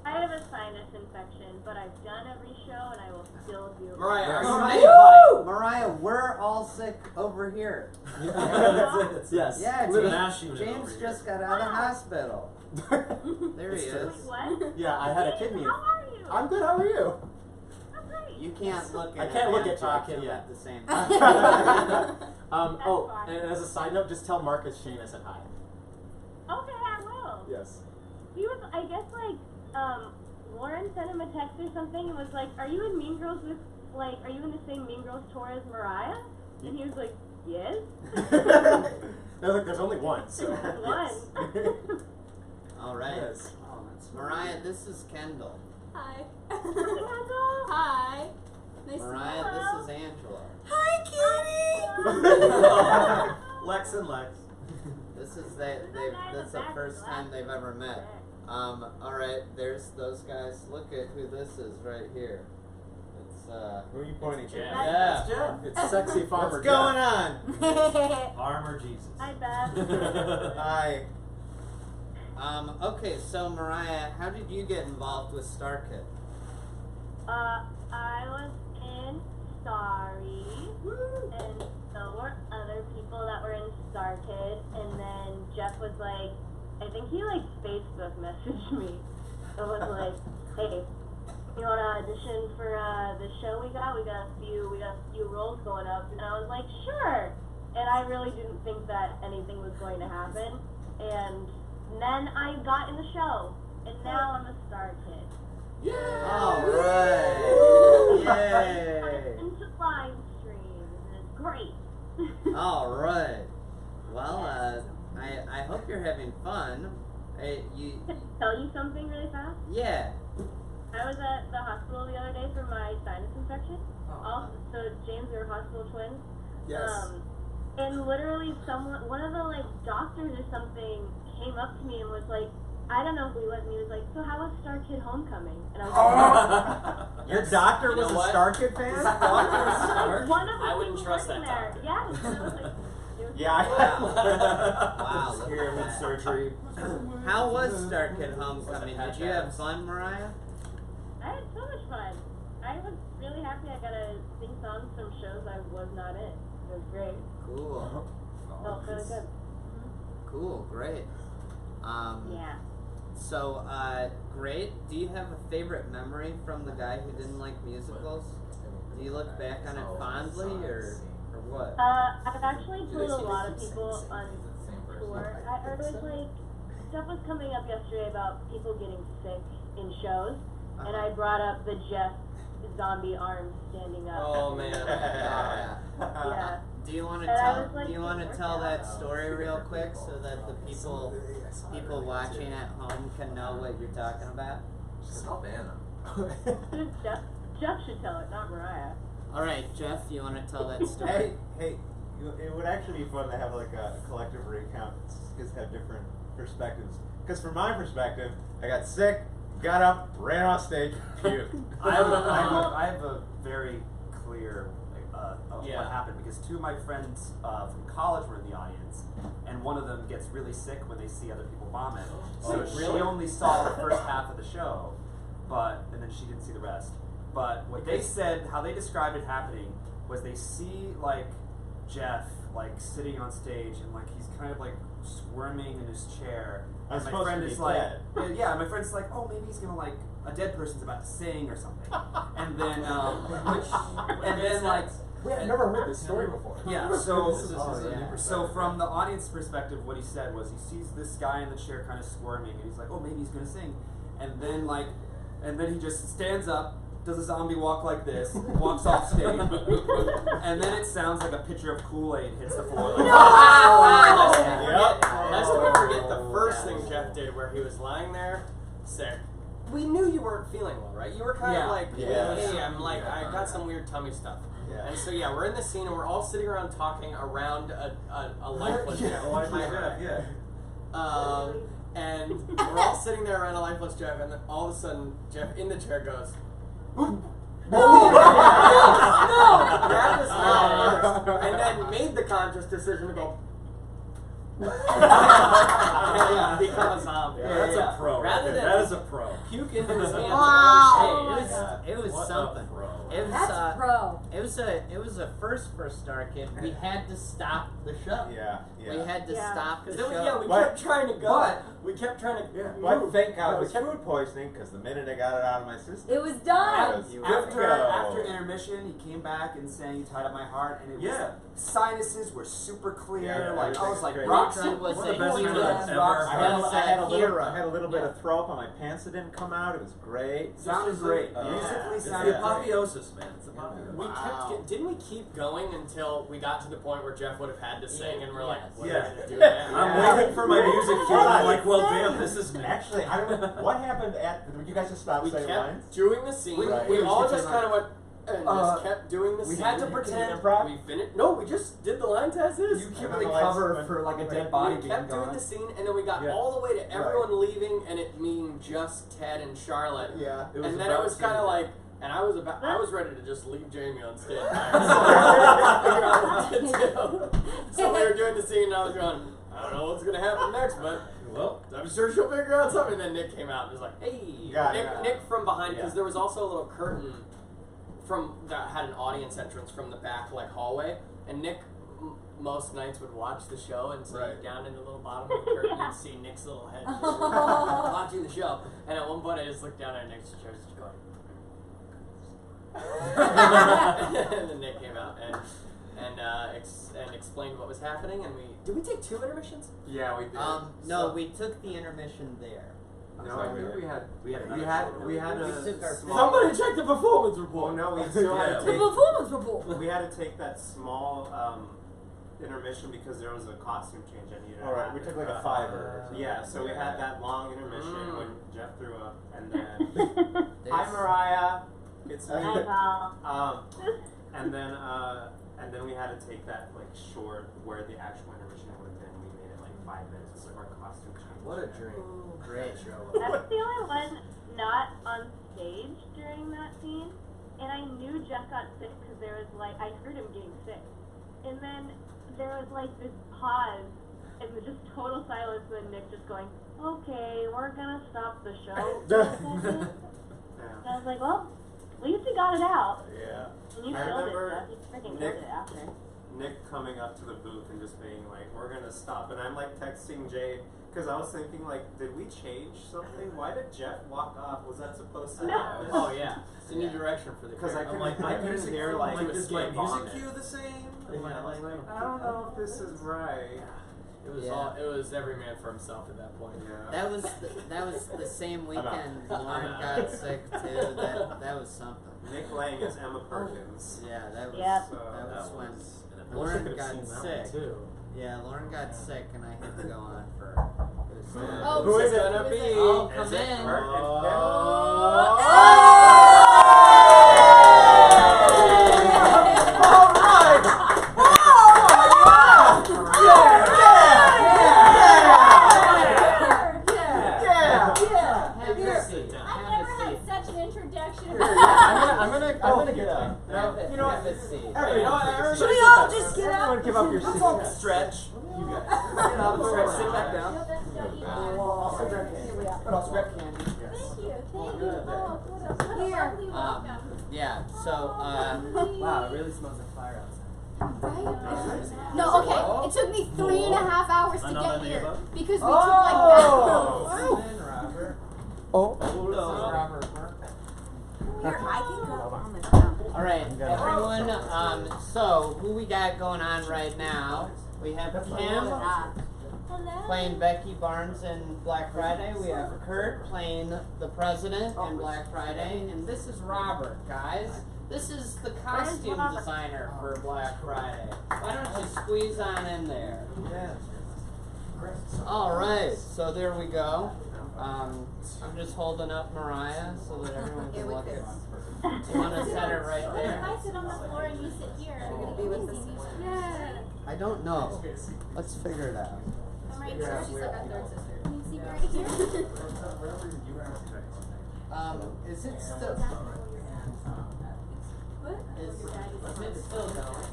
I have a sinus infection, but I've done every show and I will still do it. Mariah, are you Mariah, ready? Mariah, we're all sick over here. Yes. Yeah, It's an James, ash unit James over just here. got out of the hospital. There he It's is. Wait, what? Yeah, I had a Hey, kidney. how are you? I'm good. How are you? I'm great. You can't look I at can't him look and at you, I talk to can't him look. at the same time. Oh, fine. and as a side note, just tell Marcus Shayna said hi. Okay, I will. Yes. He was, I guess, like, Lauren sent him a text or something and was like, "Are you in Mean Girls with, like, are you in the same Mean Girls tour as Mariah?" And he was like, "Yes." There's only one, so. One. Yes. All right. Yes. Oh, that's Mariah, this is Kendall. Hi. Kendall. Hi. Nice Mariah, to meet you. this is Angela. Hi, cutie. Lex and Lex. This is that's the first time they've ever met. All right, there's those guys. Look at who this is right here. It's Who are you pointing to? yeah. It's sexy farmer. What's going on? Farmer Jesus. Hi, Beth. Hi. Okay, so Mariah, how did you get involved with Star Kid? I was in Starry, and so were other people that were in Star Kid, and then Jeff was like, I think he like Facebook messaged me. It was like, hey, you want to audition for the show we got? We got a few roles going up, and I was like, sure. And I really didn't think that anything was going to happen, and then I got in the show, and now I'm a Star Kid. All right. Yay. Into live streams, and it's great. All right. Well, I hope you're having fun. You Can I tell you something really fast? yeah. I was at the hospital the other day for my sinus infection. Also, so James, we were hospital twins. Yes. And literally one of the like doctors or something came up to me and was like, I don't know who he was, and he was like, so how was Star Kid Homecoming? And I was like, Your doctor You know was a what? Star Kid fan? one of the I wouldn't people trust working that there. doctor. Yeah, and I was like, it was Yeah. Wow. Look Here at with that. surgery. How was Star Kid Homecoming? Did you have fun, Mariah? I had so much fun. I was really happy I got to sing songs from shows I was not in. It was great. Cool. Felt really good. Cool. Great. Yeah. So, great. Do you have a favorite memory from the guy who didn't like musicals? Do you look back on it fondly, or what? I've actually told a lot of people on tour. I heard it was like, stuff was coming up yesterday about people getting sick in shows, and I brought up the Jeff zombie arms standing up. Oh man. Yeah. Do you want to And I tell? was like, Do you want to "Work tell out." that story real quick so that the people watching at home can know what you're talking about? Stop Anna. Jeff should tell it, not Mariah. All right, Jeff, you want to tell that story? Hey, it would actually be fun to have like a collective recount because have different perspectives. Because from my perspective, I got sick, got up, ran off stage, puked. I have a very clear of what happened because two of my friends from college were in the audience, and one of them gets really sick when they see other people vomit. So she only saw the first half of the show, and then she didn't see the rest. But what they said, how they described it happening, was they see like Jeff like sitting on stage and like he's kind of like squirming in his chair. I'm And my supposed friend to be is like, dead. yeah, my friend's like, oh, maybe he's gonna like a dead person's about to sing or something, and then like. Wait, I've never heard this story before. Yeah, so from the audience perspective, what he said was he sees this guy in the chair kind of squirming, and he's like, oh, maybe he's gonna sing, and then he just stands up, does a zombie walk like this, walks off stage, and then it sounds like a pitcher of Kool-Aid hits the floor. Like, Lest we forget the first thing Jeff did where he was lying there, sick. We knew you weren't feeling well, right? You were kind of like, hey, I got some weird tummy stuff. Yeah. And so we're in the scene and we're all sitting around talking around a lifeless Jeff. And we're all sitting there around a lifeless Jeff, and then all of a sudden, Jeff in the chair goes, no! Grabbed his hand first, and then made the conscious decision to go, and become a zombie. That's a pro. Rather than that is a pro. puke into his hand. Wow. It was What something. a pro. It was That's pro. it was a first for Star Kid. We had to stop the show. Yeah. We had to stop the Because show. then we But- kept trying to go. but- we kept trying to But thank God it was we kept- food poisoning because the minute I got it out of my system, It was done. it was good to After go. intermission, he came back and sang "You Tied Up My Heart," and it was Yeah. sinuses were super clear. Yeah, like I was like, everything's rock great. Trump was One of the a best hero. times ever. rock I star. had, a, was I, had a a little, hero. I had a little bit of throw up on my pants that didn't come out. It was great. Sounded great. Yeah. Musically It's sounded the great. apotheosis, man. It's the apotheosis. We kept didn't we keep going until we got to the point where Jeff would have had to sing, and we're like, Yes. what Yeah. are we gonna do now? I'm waiting for my music cue. Hold on. I'm like, well, damn, this is me. Actually, I don't know what happened at. Did you guys just stop We saying kept lines? doing the scene. Right. We all Right. just kind of went and just kept doing the we scene. had to pretend- improv? We finished. No, we just did the lines as is. You I keep don't the know why cover it's- for like a Right. dead body We being kept doing gone. the scene, and then we got Yeah. all the way to everyone leaving, and it being just Ted and Charlotte. Yeah. It was And then it about was kind of to- like, and I was ready to just leave Jamie on stage. I figure out what to do. So we were doing the scene, and I was going, I don't know what's gonna happen next, but Well, I'm sure she'll figure out something. And then Nick came out and was like, hey. Got it. Nick from behind, because Yeah. there was also a little curtain from that had an audience entrance from the back like hallway, and Nick most nights would watch the show, and so Right. down in the little bottom of the curtain you'd see Nick's little head just watching the show. And at one point I just looked down at Nick's chair just going and then Nick came out and explained what was happening, and did we take 2 intermissions? Yeah, we did. No, we took the intermission there. No, I think we had We took our a small. Somebody check the performance report. Oh no, we still had to The take. performance report. We had to take that small intermission because there was a costume change I needed. to All right, we happen. took like a fiver. Yeah, so we had that long intermission Mm. when Jeff threw up, and then hi Mariah, it's me. Hi, Paul. And then we had to take that like short where the actual intermission would have been. We made it like 5 minutes of our costume change. What a dream. Great show. I was the only one not on stage during that scene, and I knew Jeff got sick because there was like, I heard him getting sick. And then there was like this pause, and just total silence, and then Nick just going, okay, we're gonna stop the show for a second. And I was like, well, at least he got it out. Yeah. And you I killed it, remember Jeff. You freaking Nick- killed it after. Nick coming up to the booth and just being like, we're gonna stop. And I'm like texting Jay, because I was thinking like, did we change something? Why did Jeff walk off? Was that supposed to No. happen? Oh yeah, it's a new direction for the Because I character. couldn't, I couldn't hear like, is my escape music vomit. cue the same? I don't know if this is right. It was Yeah. it was every man for himself at that point. Yeah. That was the same weekend I'm Lauren got sick too. That was something. Nick Lang is Emma Perkins. Yeah, that was Yep. that was when I Lauren could've got seen that sick. one, too. Yeah, Lauren got sick, and I had to go on for. It was Oh, Who is it who gonna is be? it? Oh, come Is it in. Have a seat. I've Have never a had seat. such an introduction. I'm gonna get yeah. there. You know what? Have a seat. Everyone, You know what, everybody Should we sit all back. just get up? Everyone give up your seats. Stretch. You guys. Get up, stretch, sit back down. No, that's not you. I'll grab candy. Here we are. But I'll grab candy. Thank you. Thank you. Oh, what a Here. lovely welcome. Yeah. So Wow, it really smells like fire outside. Right? No, okay. It took me 3.5 hours to Another get here neighbor? because we took like back roads. come in, Robert. Oh. This is Robert. Here, I can go on this now. All right, everyone. So who we got going on right now? We have Kim Hello. playing Becky Barnes in Black Friday. We have Kurt playing the President in Black Friday, and this is Robert, guys. This is the costume designer for Black Friday. Why don't you squeeze on in there? All right, so there we go. I'm just holding up Mariah so that everyone can look at. You want to set her right there? I sit on the floor and you sit here. You're gonna be with us. Yeah. I don't know. Let's figure it out. I'm right here. She's like our third sister. Can you see me right here? Is it still? What? Is it still going?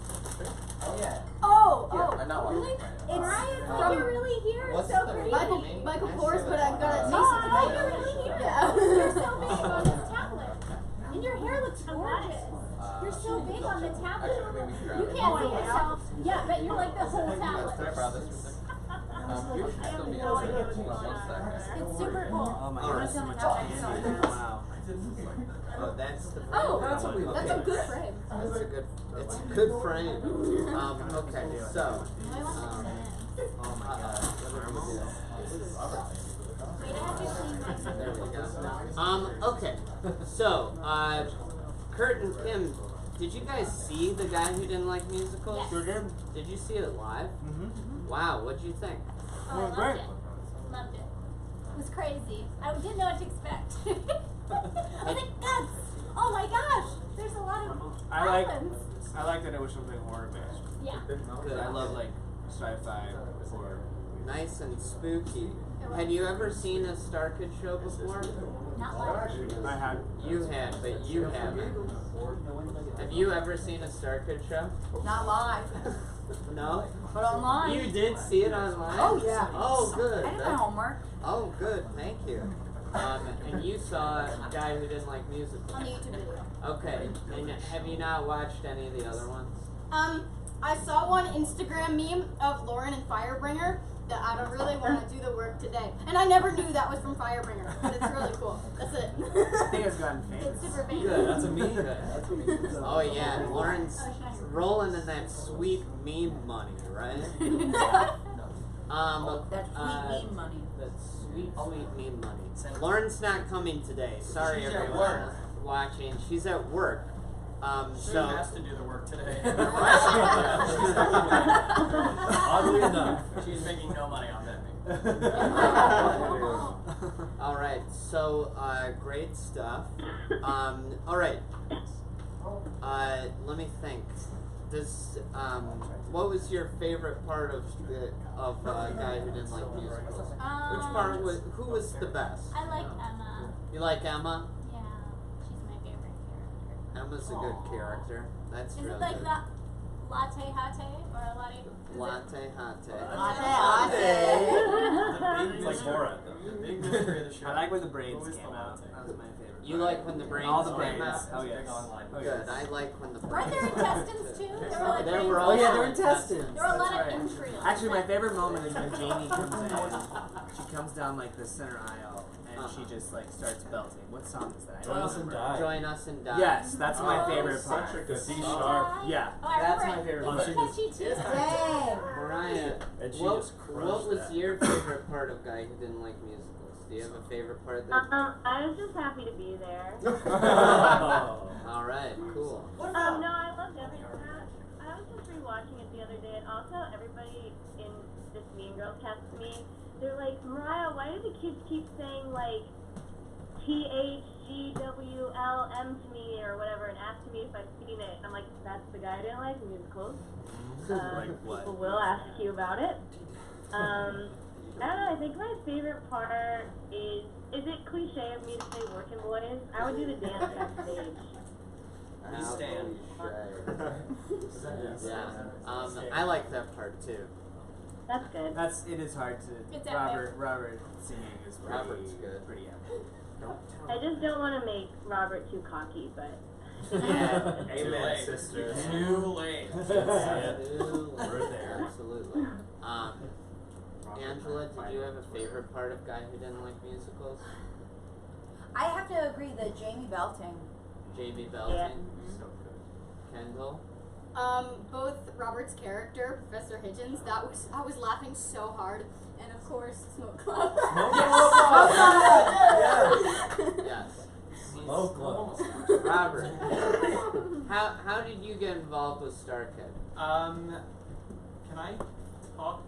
Oh yeah. Oh, I'm not really? watching right It's Mariah, from you're really here. It's What's so the crazy. Michael Kors, but I got it. Oh, you're really here. Yeah. You're so big on this tablet. And your hair looks gorgeous. You're so big on the tablet. Actually, maybe we should grab You it. can't see yourself. Yeah, but you're like the whole Can I tablet. borrow this for a second? You should still be able to do it. Hold on one second. It's super cool. Oh my All god, right. so much Oh, candy. Wow. Oh, that's the. Oh, That's what we that's a good frame. It's a good. It's a good frame. Okay, so. Oh my god. Wait, I have to clean my There we go. Okay, so Kurt and Kim, did you guys see The Guy Who Didn't Like Musicals? Yes. Sure did. Did you see it live? Mm-hmm. Wow, what'd you think? Oh, I loved it. Loved it. It was crazy. I didn't know what to expect. I was like, God, oh my gosh, there's a lot of islands. I like that it was something horror based. Yeah. Good. I love like sci-fi horror. Nice and spooky. Had you ever seen a Star Kid show before? Not live. I had. You had, but you haven't. Have you ever seen a Star Kid show? Not live, No? but online. You did see it online? Oh, yeah. Oh, good. I did my homework. Oh, good. Thank you. And you saw a Guy Who Didn't Like Musicals. On the YouTube video. Okay. And have you not watched any of the other ones? I saw one Instagram meme of Lauren and Firebringer that I don't really want to do the work today. And I never knew that was from Firebringer, but it's really cool. That's it. I think it's gotten famous. It's super famous. Good. That's a meme. Oh, yeah. Lauren's rolling in that sweet meme money, right? That sweet meme money. That sweet meme money. Lauren's not coming today. Sorry, She's at everyone work. watching. She's at work. She So has to do the work today. oddly enough, She's making no money on that. all right. So great stuff. All right. Let me think. Does what was your favorite part of Guy Who Didn't Like Musicals? Which part was? Who was the best? I like Emma. You like Emma? Yeah, she's my favorite character. Emma's a good character. That's Is really it like good. the latte hate or a latte? Latte hate. It's like Borat. The big mystery of the show. I like when the braids Who is came the out. latte? That was my favorite. You like when the brains All the came braids. out? Oh yes. Good. I like when the Weren't brains. there intestines too? There were like There were brains. also yeah, there were intestines. There were a lot That's of right. entrails. Actually, my favorite moment is when Jamie comes in. She comes down like the center aisle and she just like starts belting. What song is that? I Join don't Us and remember. Die. Join Us and Die. Yes, that's my Oh, favorite part. such a The good C song. sharp. Yeah, Oh, I that's remember my it. favorite It's part. catchy too. Dang. Mariah, And she what, just crushed what was that. your favorite part of Guy Who Didn't Like Musicals? Do you have a favorite part there? I was just happy to be there. All right, cool. No, I loved everything. I was just rewatching it the other day, and also everybody in this Mean Girls cast to me, they're like, Mariah, why do the kids keep saying like THGWLM to me or whatever, and asking me if I've seen it? And I'm like, that's the guy I didn't like musicals. Like what? People will ask you about it. I don't know, I think my favorite part is it cliche of me to say working boys? I would do the dance backstage. We stand. Yeah. I like that part too. That's good. It is hard to. It's Robert singing is pretty, Robert's good. pretty epic. I just don't want to make Robert too cocky, but Yeah. Amen, sister. Too late. We're there. Absolutely. Angela, did you have a favorite part of Guy Who Didn't Like Musicals? I have to agree that Jamie belting. Jamie Belting? Yeah. So good. Kendall? Both Robert's character, Professor Hitchens, I was laughing so hard, and of course, Smoke Club. Yes. Smoke Club. Robert, how did you get involved with StarKid? Can I talk?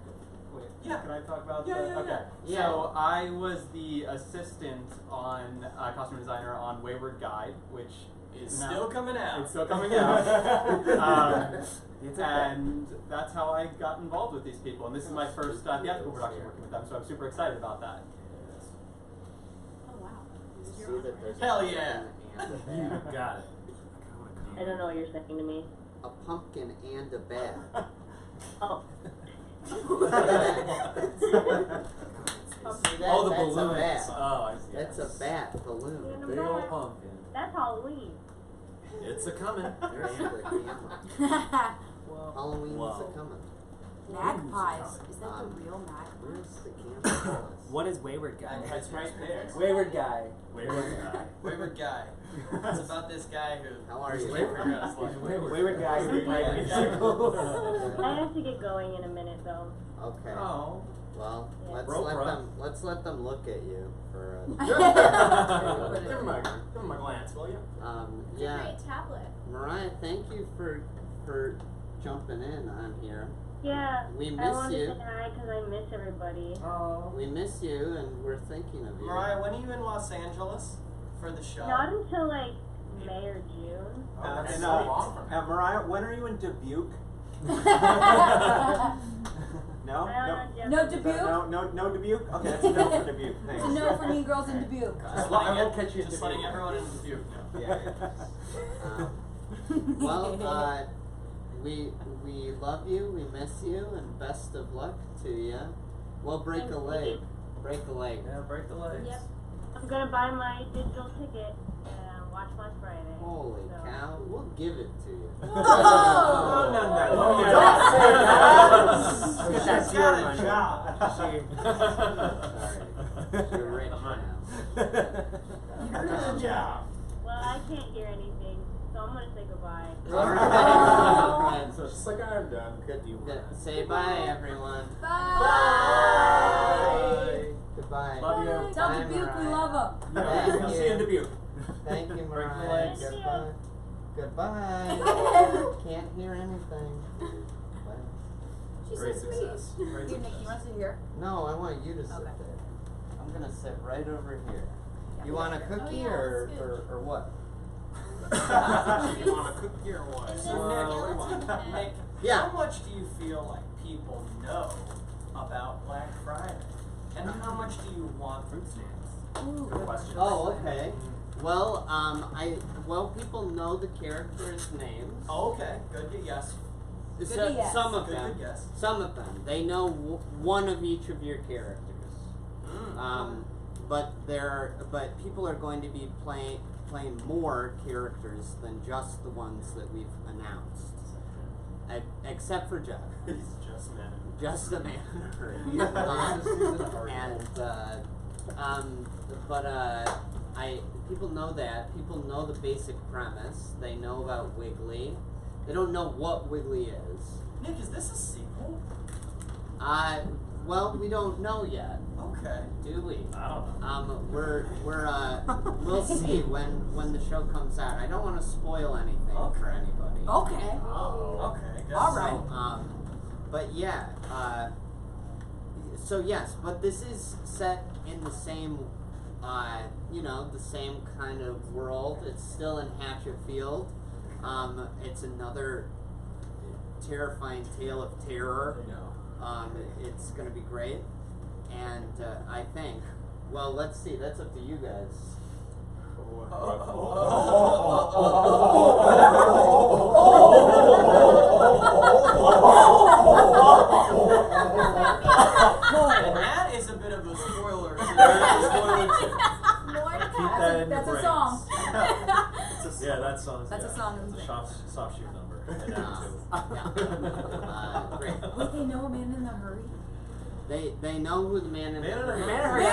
Wait, Yeah. Can I talk about Yeah, the? yeah, Okay. yeah. So I was the assistant on costume designer on Wayward Guide, which It's now- still coming out. It's still coming out. And that's how I got involved with these people. And this is my first theatrical production working with them, so I'm super excited about that. Oh wow. You see that there's Hell a yeah. pumpkin and a bat. Got it. I don't know what you're saying to me. A pumpkin and a bat. Oh. See that? Oh, the That's balloons. a bat. Oh, I see. That's a bat balloon. Big old pumpkin. That's Halloween. It's a coming. There's the camera. Halloween's Whoa. a coming. Magpies. Is that the Um, real magpie? Where's the camera? What is Wayward Guy? It's right there. Wayward Guy. Wayward guy. Wayward Guy. It's about this guy who. How are you? Wayward Guy who played musicals. I have to get going in a minute though. Okay. Oh. Well, Yeah. let's let them look at you for a Give him a glance, will you? It's a yeah. great tablet. Mariah, thank you for jumping in on here. Yeah, We I miss wanted you. to say hi because I miss everybody. We miss you and we're thinking of you. Mariah, when are you in Los Angeles for the show? Not until like May or June. And, so long from now. Mariah, when are you in Dubuque? No? No Dubuque? No Dubuque? Okay, that's a no for Dubuque. Thanks. It's a no for Mean Girls in Dubuque. Just letting everyone in Dubuque know. Yeah. Well, we love you, we miss you, and best of luck to you. Well, break a leg. Break a leg. Yeah, break the legs. Yep. I'm gonna buy my digital ticket and watch Black Friday. Holy so. cow, we'll give it to you. No. She's That's got your a job. Sorry. You're rich now. Good job. Well, I can't hear anything, so I'm gonna say goodbye. Alright. So just like I'm done. Good. Say bye, everyone. Bye. Goodbye. Love you. Tell Bye, Dubuque we Mariah. love them. Thank I'll see you in you. Dubuque. Thank you, Mariah. Thank you. Goodbye. Goodbye. Can't hear anything. Bye. She's Great so sweet. success. Great Here, Nick, you success. want to sit here? No, I want you to sit Okay. there. I'm gonna sit right over here. Yeah, You we want a got cookie yeah, or, that's good. or what? You want a cookie or what? And So then Nick, skeleton head. Nick, Yeah. how much do you feel like people know about Black Friday? And how much do you want fruit snacks? Ooh, Good question. Oh, okay. Well, people know the characters' names. Oh, okay. Good guess. Good to yes. Some of Good them. guess. Some of them. They know one of each of your characters. But people are going to be playing more characters than just the ones that we've announced. Except for Jeff. He's just man. Just a man. People know that. People know the basic premise. They know about Wiggly. They don't know what Wiggly is. Nick, is this a sequel? Well, we don't know yet, Okay. do we? I don't know. We'll see when the show comes out. I don't want to spoil anything for Okay. anybody. Okay. Okay. Guess All right. So, but yeah, so yes, but this is set in the same, the same kind of world. It's still in Hatchetfield. It's another terrifying tale of terror. It's gonna be great, and I think. Well, let's see. That's up to you guys. And that is a bit of a spoiler. More to Keep come. that in That's your a brains. song. Yeah, that song. That's a song in It's the a soft shoe number. And that too. Great. Would they know a man in a hurry? They know who the man in Man in a Man in a hurry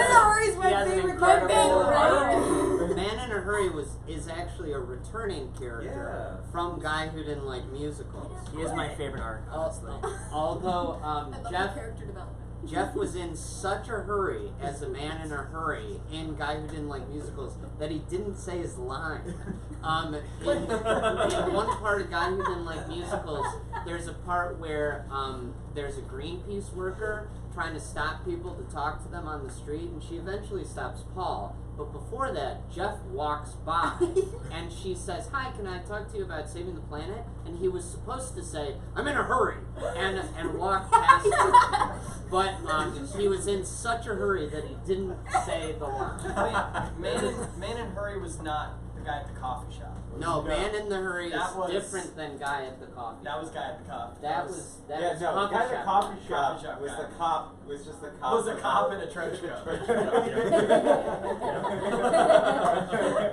is He my has an favorite incredible cartoon. The Man in a Hurry is actually a returning character from Guy Who Didn't Like Musicals. He is my favorite arc, honestly. Although I love the Jeff character development. Jeff was in such a hurry as a man in a hurry in Guy Who Didn't Like Musicals that he didn't say his line. In one part of Guy Who Didn't Like Musicals, there's a part where there's a Greenpeace worker trying to stop people to talk to them on the street, and she eventually stops Paul. But before that, Jeff walks by, and she says, "Hi, can I talk to you about saving the planet?" And he was supposed to say, "I'm in a hurry," and walk past her. But he was in such a hurry that he didn't say the line. Man in Hurry was not the guy at the coffee shop. No, Man in the Hurry is That was- different than Guy at the coffee. That was guy at the coffee. That was Yeah, coffee no, the guy at the shop. coffee shop Coffee shop was guy. the cop. Was just the cop. Was a cop in a trench coat.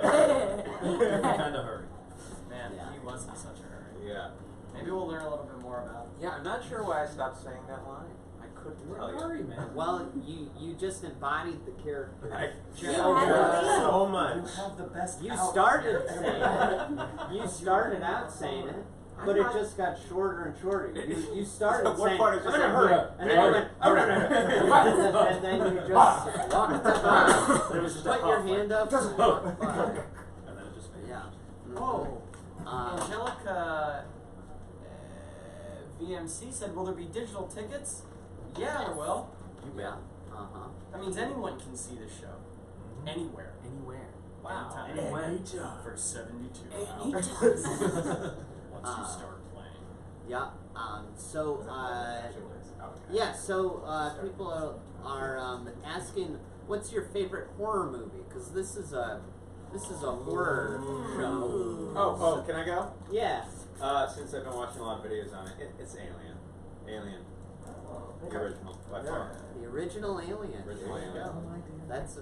Kind of hurry. Man, Yeah. he was in such a hurry. Yeah. Maybe we'll learn a little bit more about him. Yeah, I'm not sure why I stopped saying that line. I couldn't You're tell in you. a hurry, man. Well, you just embodied the character. I You had to leave. so much. You have the best You outfit. started saying it. You started out saying it, but it just got shorter and shorter. You started So what saying, part is "I'm just in a like, hurry," and then you went, "I'm in a hurry," and then you just walked by. There was just a Put your huff, hand up and walked by. And then it just faded. Yeah. Oh, Uh, Angelica VMC said, "Will there be digital tickets?" Yeah, there will. yeah. Uh-huh. That means anyone can see the show. Anywhere. Anywhere. Wow. Anytime. For 72 hours. Once you start playing. Yeah. So, yeah, so people are asking, what's your favorite horror movie? Because this is a horror show. Oh, can I go? Yeah. Since I've been watching a lot of videos on it, it's Alien. Alien. The original, by far. The original Alien. Original There you Alien. go. That's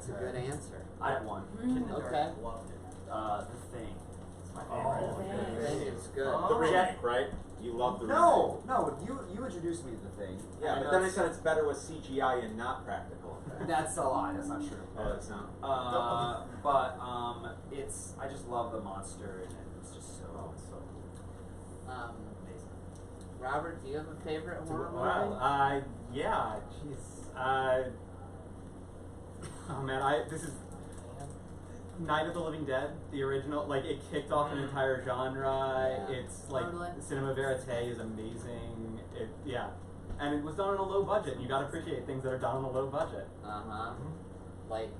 a good answer. I have one. Okay. Loved it. The Thing. It's my Oh, favorite. I think it's good. The remake, right? You love the remake. No, you introduced me to The Thing. Yeah, I but know then I it's- said it's better with CGI and not practical effects. That's a lie. That's not true. Oh, it's not. But it's I just love the monster and it's just so cool. Amazing. Robert, do you have a favorite horror movie? Well, yeah, jeez. Oh man, this is Night of the Living Dead, the original. Like, it kicked off an entire genre. Yeah. It's like Totally. cinema verite is amazing. And it was done on a low budget. And you gotta appreciate things that are done on a low budget. Uh-huh. Like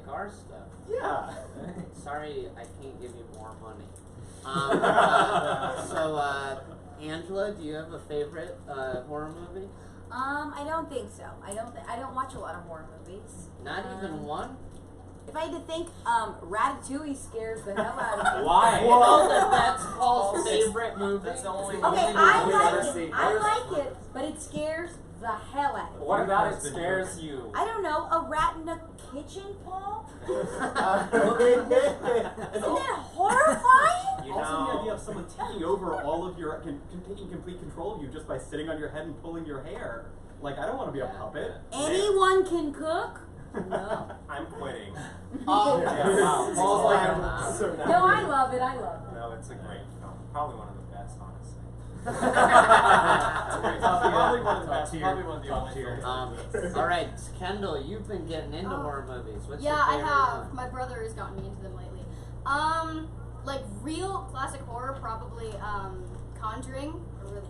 our stuff. Yeah. Sorry, I can't give you more money. Angela, do you have a favorite horror movie? I don't think so. I don't watch a lot of horror movies. Not even one? If I had to think, Ratatouille scares the hell out of me. Why? Well, that's Paul's favorite movie. That's the only Okay, movie I we like ever it. see. I like it, but it scares the hell out of me. What about it scares you? I don't know, a rat in a kitchen, Paul? Isn't that horrifying? You Also, the know, idea of someone taking over all of your, taking complete control of you just by sitting on your head and pulling your hair. Like, I don't want to be a puppet. Anyone can cook? No. I'm quitting. Oh, Yeah, wow. Paul's like, No, I love it. I love it. No, it's a great film. Probably one of the best, honestly. Probably one of the best. tier. Probably one of the Top only tier. films. all right, Kendall, you've been getting into horror movies. What's Yeah, your I favorite have. one? My brother has gotten me into them lately. Like real classic horror, probably Conjuring.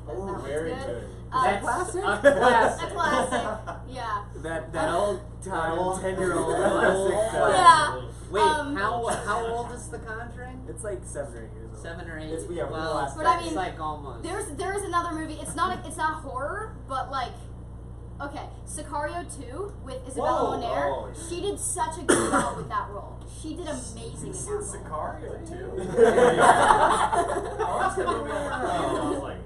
That one's very good. good. That's classic? a classic. A classic. Yeah. That old time 10-year-old Yeah. Wait, Um, how old is The Conjuring? It's like 7 or 8 years old. 7 or 8. It's- yeah, well, last- But I that's mean, like almost. There's another movie. It's not horror, but like, okay, Sicario 2 with Isabella Whoa. Moner. Oh, yeah. She did such a good job with that role. She did amazing in that role. Sicario too. I was like,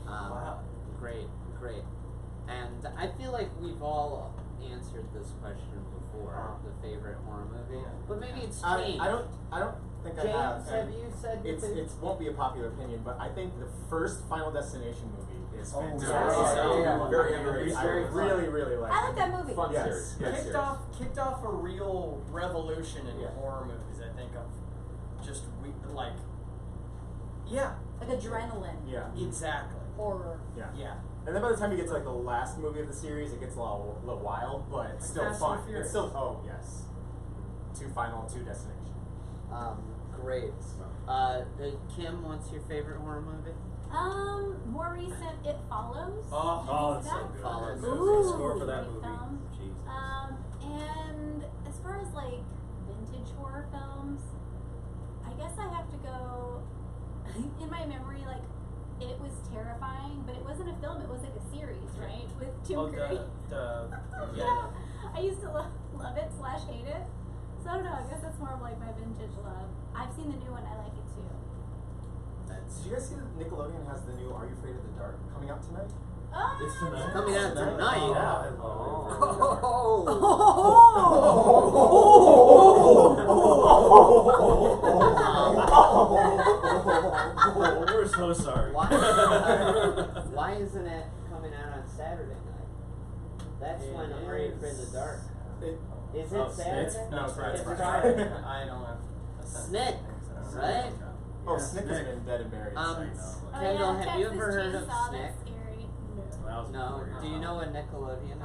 Wow. Great. And I feel like we've all answered this question before, the favorite horror movie. But maybe it's changed. I don't think I James, have. have you said your It favorite? won't be a popular opinion, but I think the first Final Destination movie is Oh, fantastic. yeah. Very Yeah. underrated. It's I very really, really like I like that movie. Fun Yes. series. Good Kicked series. off a real revolution in Yeah. horror movies. I think of just like, yeah, Like adrenaline. Yeah. exactly. Horror. Yeah. Yeah. And then by the time you get to like the last movie of the series, it gets a little wild, but it's still Fast fun. and Furious. It's still, oh yes. 2 Final, 2 Destination. Great. Kim, what's your favorite horror movie? More recent, It Follows. Oh, Have that's you so seen good. that? Follows. The score for Great that movie. film. Jesus. And as far as like vintage horror films, I guess I have to go. In my memory, like it was terrifying, but it wasn't a film; it was like a series, right? With Tim Curry. Yeah, I used to love it / hate it. So I don't know. I guess that's more of like my vintage love. I've seen the new one; I like it too. Did you guys see that Nickelodeon has the new Are You Afraid of the Dark coming out tonight? It's tonight. Coming out tonight. Yeah. We're so sorry. Why isn't it coming out on Saturday night? That's when I'm ready for the dark. Is it Saturday? No, it's Friday. Friday. I don't have a sense. Snick, right? Oh, Snick has been dead and buried. Kendall, yeah, have you Texas ever heard of Chainsaw, Snick? That's scary. No. Do you know what Nickelodeon is?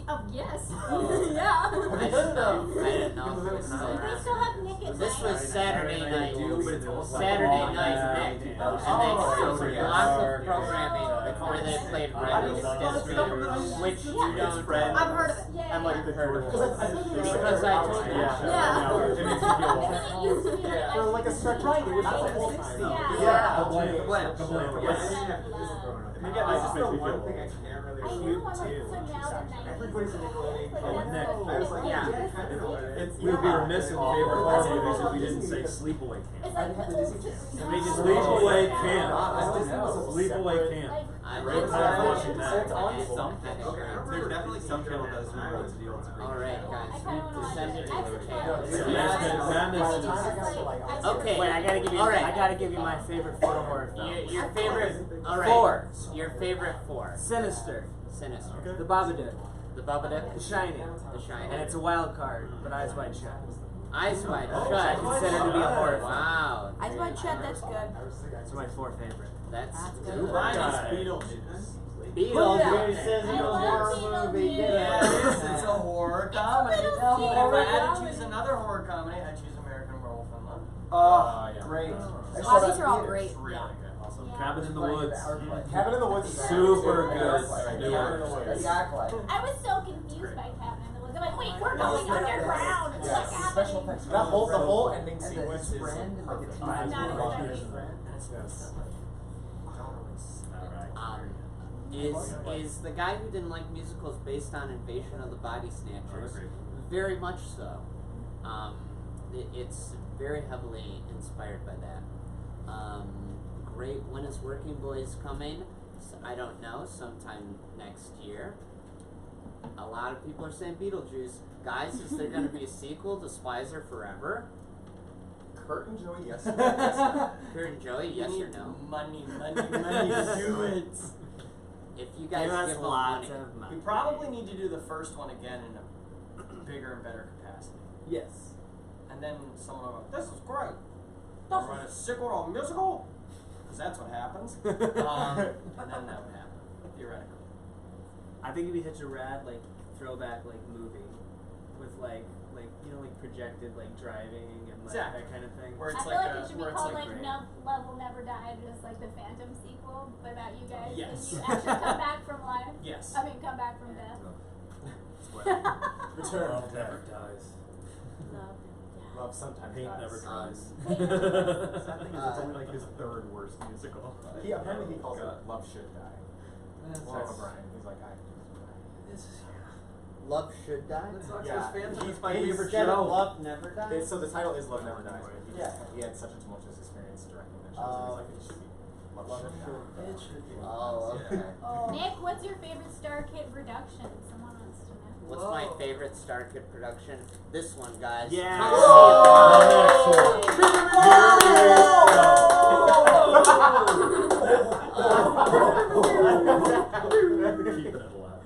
Oh yes. Oh. Yeah. I didn't know if it was still They around. still have Nick at This night. was Saturday night. Saturday Night Nick. And they lots of programming where they played Rebel Stimpy, which you don't. I've heard of it. I'm like heard of it. Because Because I told you. Yeah. For like a stretch of time, it was the whole time. Yeah. This is the one thing I can't really I know, I'm like, so now that Everybody's a Nickelodeon like, kid. that's so I was like, Yeah. We would be remiss in favorite horror movies if we didn't say Sleepaway Camp. It's like Sleepaway Camp. Sleepaway Camp. Great time watching that. There's definitely some channel that does reruns deals. Alright, guys. Send it to the Okay, wait, I gotta give you. All right. I gotta give you my favorite four horror film. Your favorite. Alright. Four. Your favorite four. Sinister. Sinister. The Babadook. The Babadook. The Shining. The Shining. And it's a wild card, but Eyes Wide Shut. Eyes Wide Which Shut. I consider to be a horror film. Wow. Eyes Wide Shut, that's good. It's my four favorite. That's good. good. Mine is Beetlejuice is a horror movie. Yes, it's a horror comedy. If I had to choose another horror comedy, I'd choose American Werewolf in London. Oh, great. Oh, these are all great. Really good. Awesome. Cabin in the Woods. Cabin in the Woods is Super good. Cabin in the Woods. I was so confused by Cabin in the Woods. I'm like, wait, we're going underground. It's like Special happening. effects. That whole, the whole ending And sequence the is brand and like it's I'm not Is the guy who didn't like musicals based on Invasion of the Body Snatchers? Very much so. It's very heavily inspired by that. Great. When is Working Boys coming? I don't know. Sometime next year. A lot of people are saying Beetlejuice. Guys, is there going to be a sequel to Spies Are Forever? Kurt and Joey, yes. Kurt and Joey, yes or no? Money to do it. If you guys Give us give them lots money. of money. We probably need to do the first one again in a bigger and better capacity. Yes. And then someone will go, this is great. Don't write a sequel or a musical? Because that's what happens. And then that would happen, theoretically. I think it'd be such a rad throwback movie with like projected driving and Exactly. that kind of thing. Where I it's feel like it should be where it's called great. No Love Will Never Die, just like the Phantom sequel, but about you guys. Yes. And you actually come back from life. Yes. I mean, come back from death. Return. Love never dies. Love. Love sometimes Paint dies. never dries. Sad thing is, it's only like his third worst musical. Apparently he calls it Love Should Die. That's Well, O'Brien, he's like, Love Should Die? yeah, He's my favorite Instead of show. Love Never Dies? So the title is Love Never Dies. But Yeah. he had such a tumultuous experience directing that show. So he's like, it should be Love Should Die. Oh, okay. Nick, what's your favorite Star Kid production? Someone wants to know. What's my favorite Star Kid production? This one, guys. Yeah. Come Keeping it alive.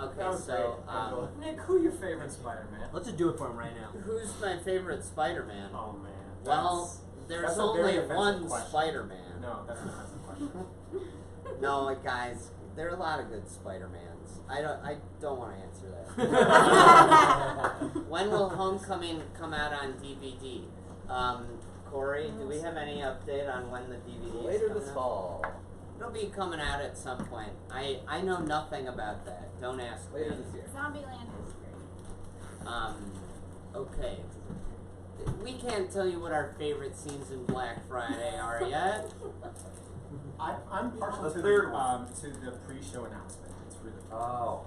Okay, so, Nick, who's your favorite Spider-Man? Let's just do it for him right now. who's my favorite Spider-Man? Oh man. Well, there's that's a only very offensive one question. Spider-Man. No, that's an offensive question. No, guys, there are a lot of good Spider-Mans. I don't want to answer that. When will Homecoming come out on DVD? Corey, do we have any update on when the DVD is Later coming this out? fall. It'll be coming out at some point. I know nothing about that. Don't ask me. Later this year. Zombieland is great. Okay. We can't tell you what our favorite scenes in Black Friday are yet. I'm partial The to third to the pre-show announcement. It's really Oh,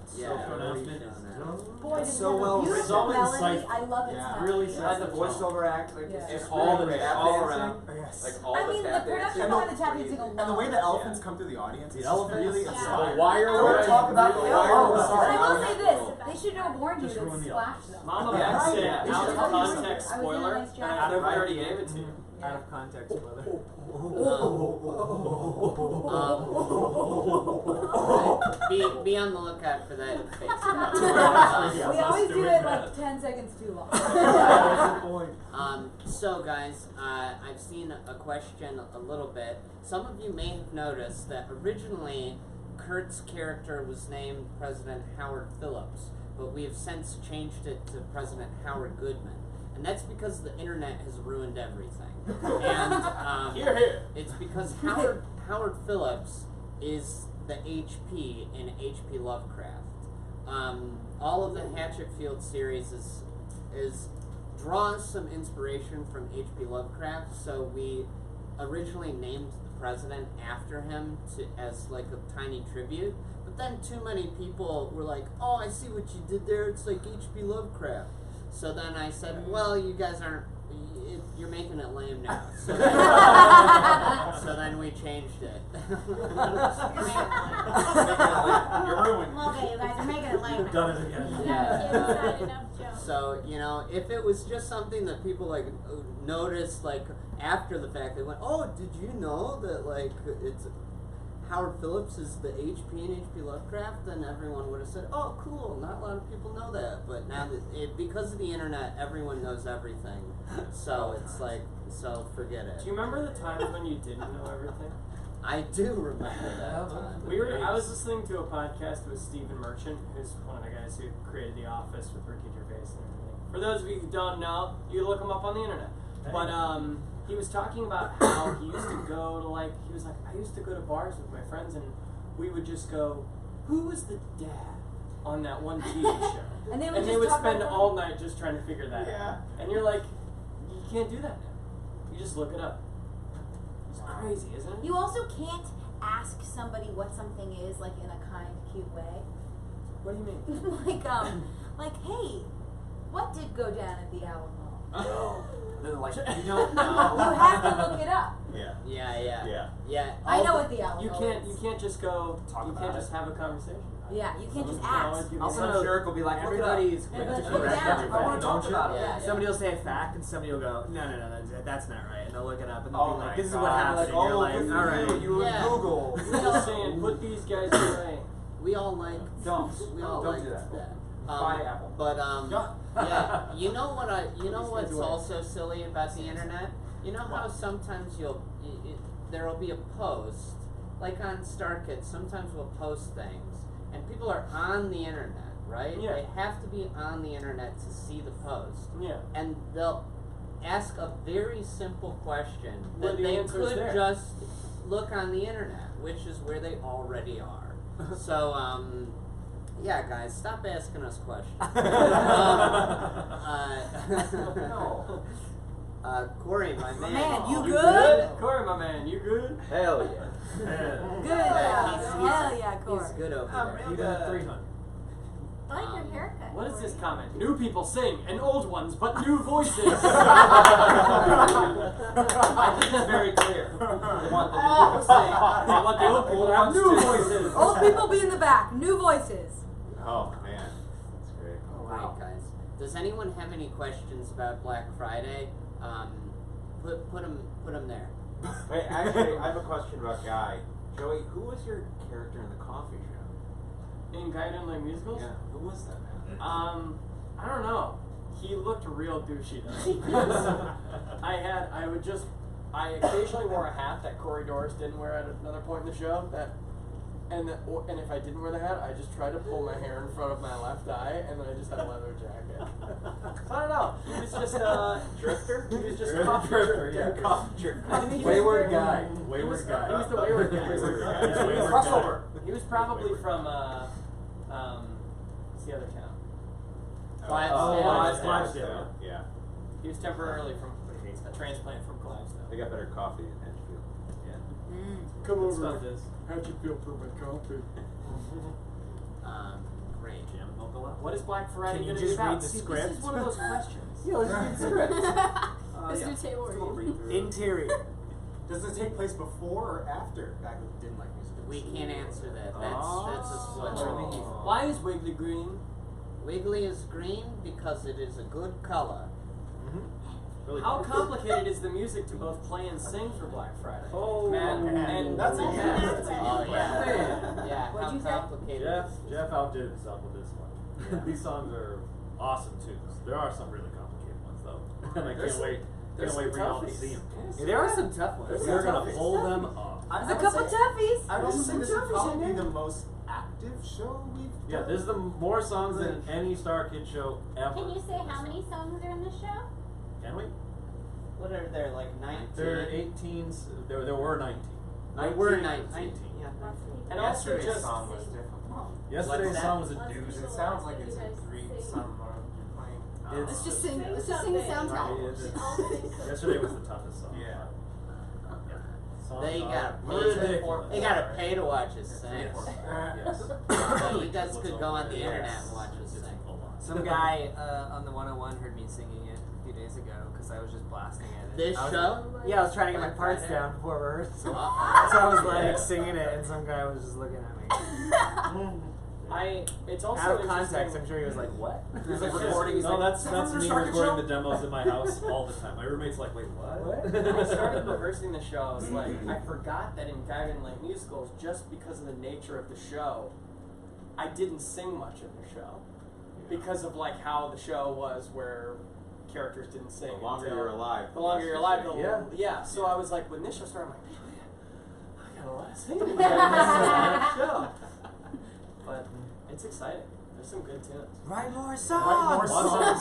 Boy, does so it have well a beautiful written. So melody. insightful. I love it. Yeah. really Yeah. sad. The voiceover act, like Yeah. it's all really the tap all dancing. around. Yes. Like all I the mean, the tap production dancing. on the tap dancing alone. And the way the elephants come through the audience. The is elephants? really Yeah. inspiring. The wire I wanna work? talk about the Really? wire Oh, work. sorry. But I will Yeah. say this: they should have warned you Just to ruin the splash them. Mama Yeah, Beck right, said yeah. out They of should have told you context I was doing a spoiler, nice job. and I already gave it to you. Out of context, brother. Be on the lookout for that face. We always do it like 10 seconds too long. So guys, I've seen a question a little bit. Some of you may have noticed that originally Kurt's character was named President Howard Phillips, but we have since changed it to President Howard Goodman. And that's because the internet has ruined everything. And Hear, hear. it's because Howard Phillips is the HP in H.P. Lovecraft. All of the Hatchetfield series is draws some inspiration from H.P. Lovecraft, so we originally named the president after him as like a tiny tribute. But then too many people were like, "Oh, I see what you did there. It's like H.P. Lovecraft." So then I said, "Well, you guys aren't. You're making it lame now." So then we changed it. You're ruined. Okay, you guys are making it lame. You've done it again. Inside enough joke. So, you know, if it was just something that people like noticed like after the fact, they went, "Oh, did you know that like it's Howard Phillips is the HP in H.P. Lovecraft?" Then everyone would have said, "Oh, cool." Not a lot of people know that, but now that because of the internet, everyone knows everything. So it's like, so forget it. Do you remember the times when you didn't know everything? I do remember that time. I was listening to a podcast with Stephen Merchant, who's one of the guys who created The Office with Ricky Gervais and everything. For those of you who don't know, you look him up on the internet. But he was talking about how he used to go to I used to go to bars with my friends and we would just go, "Who was the dad on that one TV show?" And they and they would spend all night just trying to figure that out. And you're like, you can't do that now. You just look it up. It's crazy, isn't it? You also can't ask somebody what something is like in a kind, cute way. What do you mean? like, hey, what did go down at the Alamo? They're like, you don't know. You have to look it up. Yeah. I know what the Alamo You is. can't just go. Talk you about can't it. just have a conversation. Yeah, you can't just You ask. know, Also, Also, jerk will be like, everybody's And quick be to like, look correct down. everybody. I want to talk about it. Yeah. Somebody will say a fact, and somebody will go, no, that's not right, and they'll look it up, and they'll Oh be my like, this is God. what happened, Like, and you're oh, like, good for all right. you were Yeah. Google. I'm just saying, put these guys away. We all like Don't. We all Don't like do that. Buy Apple. But yeah, you know what's also silly about the internet? You know how sometimes there'll be a post, like on StarKid, sometimes we'll post things, and people are on the internet, right? Yeah. They have to be on the internet to see the post. Yeah. And they'll ask a very simple question Well, that the they answer's could there. just look on the internet, which is where they already are. So, yeah, guys, stop asking us questions. Corey, my man. Man, you You good? Corey, my man, you good? Hell yeah. Good. He's- Hell yeah, Corey. He's good over there. You got 300. I like your haircut. What is this comment? New people sing, and old ones, but new voices. I think it's very clear. They want the new people saying, They want the old people to have new voices. Old people be in the back. New voices. Oh man, that's great. Alright, guys. Does anyone have any questions about Black Friday? Put them there. Wait, actually, I have a question about Guy. Joey, who was your character in the coffee show? In Guy Didn't Like Musicals? Yeah, who was that, man? I don't know. He looked real douchey though. Because I occasionally wore a hat that Corey Doris didn't wear at another point in the show. That and if I didn't wear the hat, I just tried to pull my hair in front of my left eye, and then I just had a leather jacket. So I don't know. He was just a drifter. He was just a coffee drifter. Yeah, coffee drifter. Wayward guy. He Wayward guy. was the wayward guy. Crossover. He was probably from what's the other town? Clivesdale. Yeah. He was temporarily from a transplant from Clivesdale. They got better coffee in Hatchetfield. Yeah. Come Good over. stuff is. How'd you feel for my coffee? Great. Jam and milk a lot. What is Black Friday Can you going to be just about? read the See, script? This is one of those questions. Yeah, let's read the script. Mr. Taylor. Interior. Does it take place before or after Back when you didn't like musicals? We can't answer that. That's a split. Why is Wiggly green? Wiggly is green because it is a good color. Really How cool. complicated is the music to both play and sing for Black Friday? Oh, Matt, and that's a yes. That's a Oh, yeah. Man. Yeah, What'd how you say? complicated Jeff outdid himself with this one. These songs are awesome tunes. There are some really complicated ones though, and I There's can't wait. there's Can't wait for some y'all to toughies. see them. Yeah, there are some tough ones. We're gonna pull them up. There's a couple toughies. I'd also There's say some this would toughies in probably be there. the most active show we've Yeah, done. this is the more songs than any Star Kid show ever. Can you say how many songs are in the show? Can we? What are there, like 19? There are 18s. There were 19. There were 19. 19. Yeah. And also Yesterday's just song was difficult. Yesterday's What's song was a It doozy. sounds like it's a Greek song you're playing. Let's just sing. Let's just sing the soundtrack. Yesterday was the toughest song. Yeah. Songs They are gotta ridiculous. They gotta pay to watch us sing. Yes. So you guys could go on the internet and watch us sing. Some guy on the 101 heard me singing it a few days ago because I was just blasting it. This I was, show? Yeah, I was trying to get my Black parts Friday? down before rehearsal. So Uh-oh. I was like singing it, and some guy was just looking at me. It's also Out of context, interesting- I'm sure he was like, "What?" He's like recording. He's No, like, that's "From me Star Kid recording Show?" the demos in my house all the time. My roommate's like, wait, what? When I started rehearsing the show, I was like, I forgot that in Guy Didn't Like Musicals, just because of the nature of the show, I didn't sing much in the show. Because of like how the show was where characters didn't sing. The longer until- you're alive, The longer you're alive, the Yeah. yeah. So I was like, when this show started, I'm like, I got a lot of singing to do in this show. But it's exciting. There's some good tunes. Write more More songs. songs.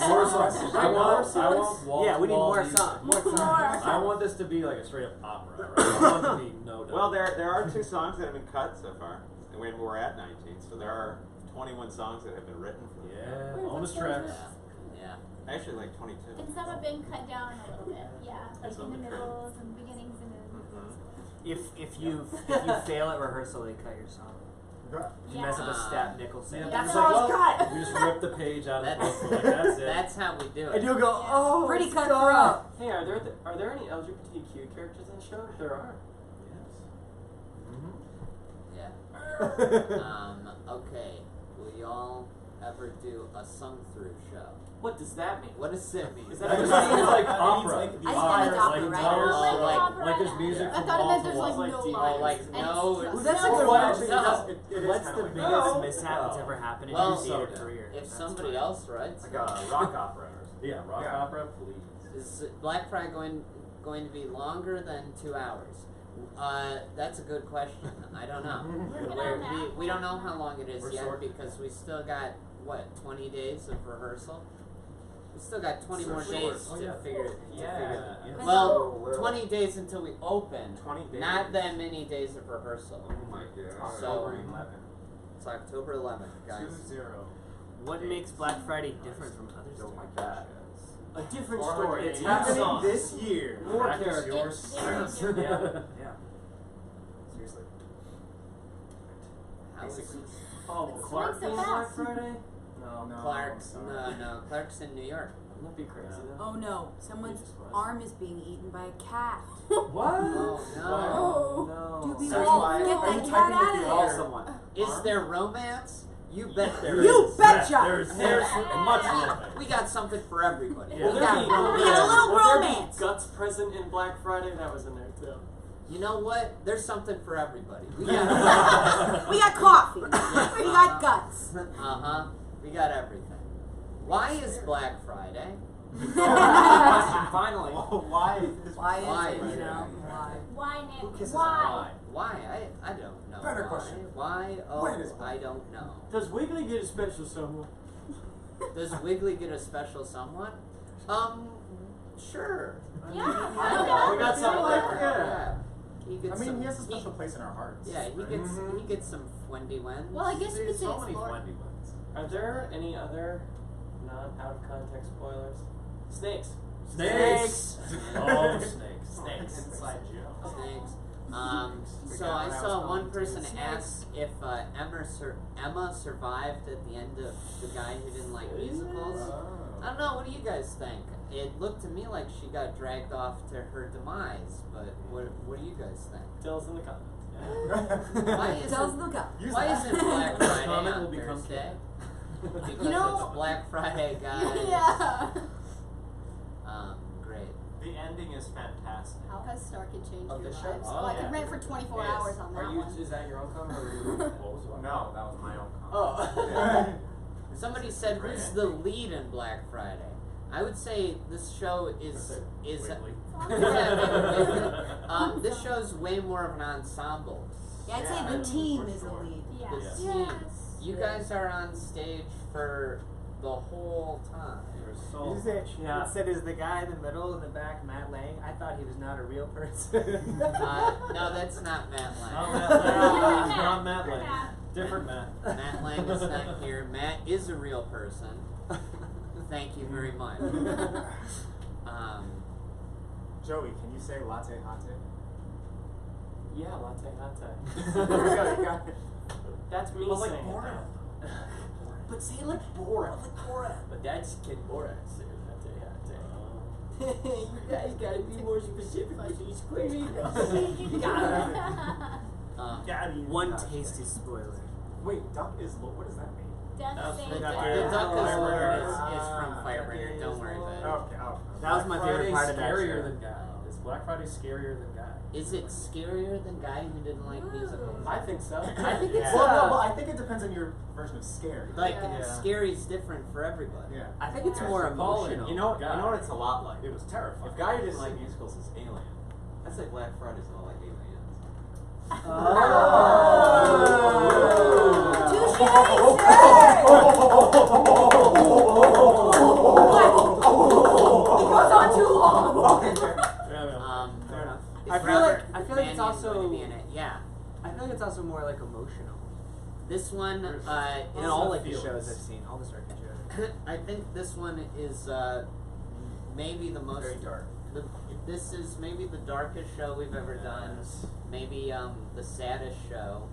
More songs. I want wall Yeah, we need to wall more music. songs. More songs. I want this to be like a straight up opera. Right? I want it to be no doubt. Well, there are 2 songs that have been cut so far, and we're at 19, so there are 21 songs that have been written for the Yeah, Wait, bonus what's tracks. Yeah. Actually, like 22. And some have been cut down a little bit. Yeah, like Some in the have been middles and beginnings and If you fail at rehearsal, they cut your song. If you mess up a step, Nicholson. Yeah, That it's like, song's well, cut. we just rip the page out of the That's, book. Like, that's it. that's how we do it. And you'll go, "Oh, Pretty it's cut gone." throat. Hey, are there any LGBTQ characters in the show? There are. Yeah. Okay. Will y'all ever do a sung-through show? What does that mean? What does it mean? Is I that just like- think it's like I opera. I think it's opera, right? Like there's music I from thought it wall meant to there's wall. like no Like lines. like and no- it's Ooh, just that's a no. good Well, one. actually, No. it is What's kinda the like biggest that. mishap that's ever happened in Well, your theater career? If somebody else writes, Like a rock opera. Yeah, rock Yeah. opera, please. is Black Friday going to be longer than 2 hours? That's a good question. I don't know. Working on that. We don't know how long it is We're yet sort- because we still got 20 days of rehearsal. We still got 20 more short. days Oh, to yeah. figure it. Yeah. Yeah. Well, 20 days until we open. 20 days. Not that many days of rehearsal. Oh my god. So- October 11th. It's October 11th, guys. 2-0. What makes Black Friday different from other Don't Star like Kid that. shows? A different Or story. it's More happening songs. this year. More Practice characters. yours. Yeah. Yeah. Seriously. How is Oh, It's Clark going so being Black fast. Friday? No. Clark's? sorry. No. Clark's in New York. Wouldn't that be crazy though? Oh no, someone's Jesus Christ. arm is being eaten by a cat. What? Oh no. No. Do be Search all, why get are you that cat typing out if you of call there. someone? Is there romance? You bet there You is. betcha. There's much romance. We got something for everybody. Yeah. Will We there got be, romance. We got a little will there be romance. guts present in Black Friday? That was in there too. You know what? There's something for everybody. We got We got coffee. We got guts. We got everything. Why is Black Friday? Finally. Why? Why Why is it, is you it? know? Why? Why, Nick? Who kisses Why? Why? I don't know. Better why. question. Why? Oh, When is I don't know. Does Wiggly get a special someone? Does Wiggly get a special someone? Sure. Yeah. We got something Yeah. like Yeah. He I gets mean, some, he has a special place in our hearts. Yeah, he gets some Wendy wins. Well, I guess you could There's say so many explore. Wendy ones. Are there any other non-out of context spoilers? Snakes. Snakes. Oh, snakes. Snakes. Inside joke. Snakes. We So got I when I saw was one going person to ask if Emma survived at the end of The Guy Who Didn't Like Musicals. I don't know. What do you guys think? It looked to me like she got dragged off to her demise, but what do you guys think? Tell us in the comments. Why Tells isn't them to go. Why isn't Black Friday Comment on will become Thursday? Because You know- it's Black Friday, guys. Yeah. Great. The ending is fantastic. How has Starkey changed Of your the show? lives? Oh, Well, I yeah. could rent for 24 Yes. hours on that Are you? one. Is that your own comment? Or what was it? No, that was my own comment. Oh. Somebody said, Great "Who's the lead in Black Friday?" I would say this show is Wiggly. this show's way more of an ensemble. Yeah, I'd say Yeah, the team for is the sure. lead. Yeah. The Yes. team. Yes. You guys are on stage for the whole time. You said, it said is the guy in the middle in the back Matt Lang. I thought he was not a real person. No, that's not Matt Not Lang. Matt Lang. Matt. Not Matt For Lang. Matt. Different Matt. Matt Lang is not here. Matt is a real person. Thank you very much. Joey, can you say latte latte? Yeah, latte latte. There we go, you got it. That's me But like saying it. Borat. But say it like Borat. Like Borat. But that's Kid Borat saying latte latte. You guys gotta be more specific with these questions. One tasty spoiler. Wait, duck is what does that mean? Duck The thing. duck is from Firebringer. Don't worry about it. Okay, oh. That was my favorite part of that Scarier show. than Guy. Is Black Friday scarier than Guy? Is it scarier than Guy Who Didn't Like Musicals? I think so. I think it's Well, I think it depends on your version of scary. like Yeah. scary's different for everybody. Yeah. I think it's more emotional. You know what it's a lot like? It was terrifying. If Guy Who Didn't Like Musicals is Alien, that's like Black Friday's not like Aliens. It goes on too long. Fair enough. I feel like it's also- going to be in it. Yeah. I feel like it's also more like emotional. This one In is all like the shows I've seen, all the Starkey shows. I think this one is maybe the most Very dark. This is maybe the darkest show we've ever done. Maybe the saddest show.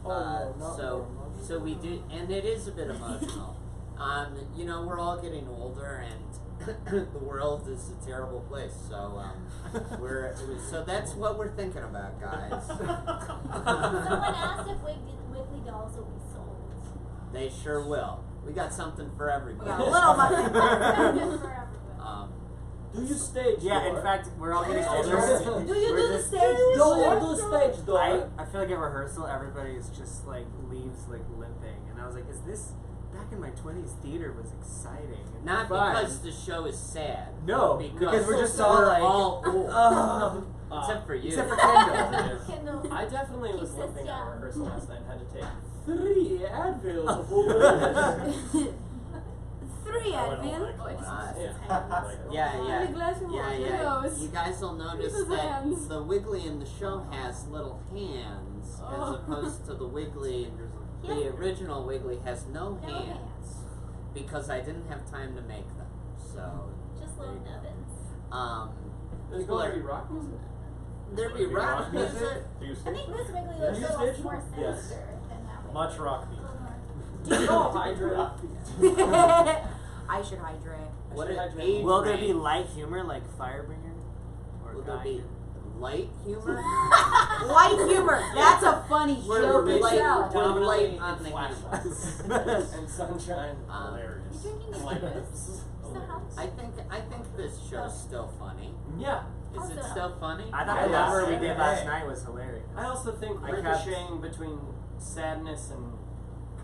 So we did, and it is a bit emotional. You know, we're all getting older, and the world is a terrible place. So so that's what we're thinking about, guys. Someone asked if Wiggly dolls will be sold. They sure will. We got something for everybody. Yeah, a little money. For everyone. Do you stage Yeah, door? in fact, we're all getting Do older. you We're do the just- stage Do door? you do stage door? I feel like at rehearsal, everybody's just like leaves like limping, and I was like, "Is this back in my 20s? Theater was exciting, and Not fun." because the show is sad. No, because we're just all we're like, all old. Except for you. Except for Kendall. Kendall. I definitely was Keeps us limping at young. rehearsal last night and had to take 3 Advils before 3 I went all Advil. like glass. Yeah, A glass of water. You guys will notice His that hands. the Wiggly in the show has little hands, as opposed to the Wiggly. The original Wiggly has no No hands hands. because I didn't have time to make them. So, Just little nubbins. There's people going to are be rock music. there be rock music. Do you I skate? think this Wiggly Yeah. looks You a lot stage more one? sinister Yes. than that Wiggly. Much rock music. Do you know Hydra? I should hydrate. What should an hydrate. age Will there be range. light humor like Firebringer? Or Will there Guy? be light humor? Light humor. That's a funny We're show light- itself. we're light Dominating on in the flashlights humor. and sunshine. Hilarious. You drinking your Like juice? Hilarious. I think this show's still funny. Yeah. Is it Also- still funny? I thought Yeah, the number we yeah. did last night was hilarious. I also think I kept- ricocheting between sadness and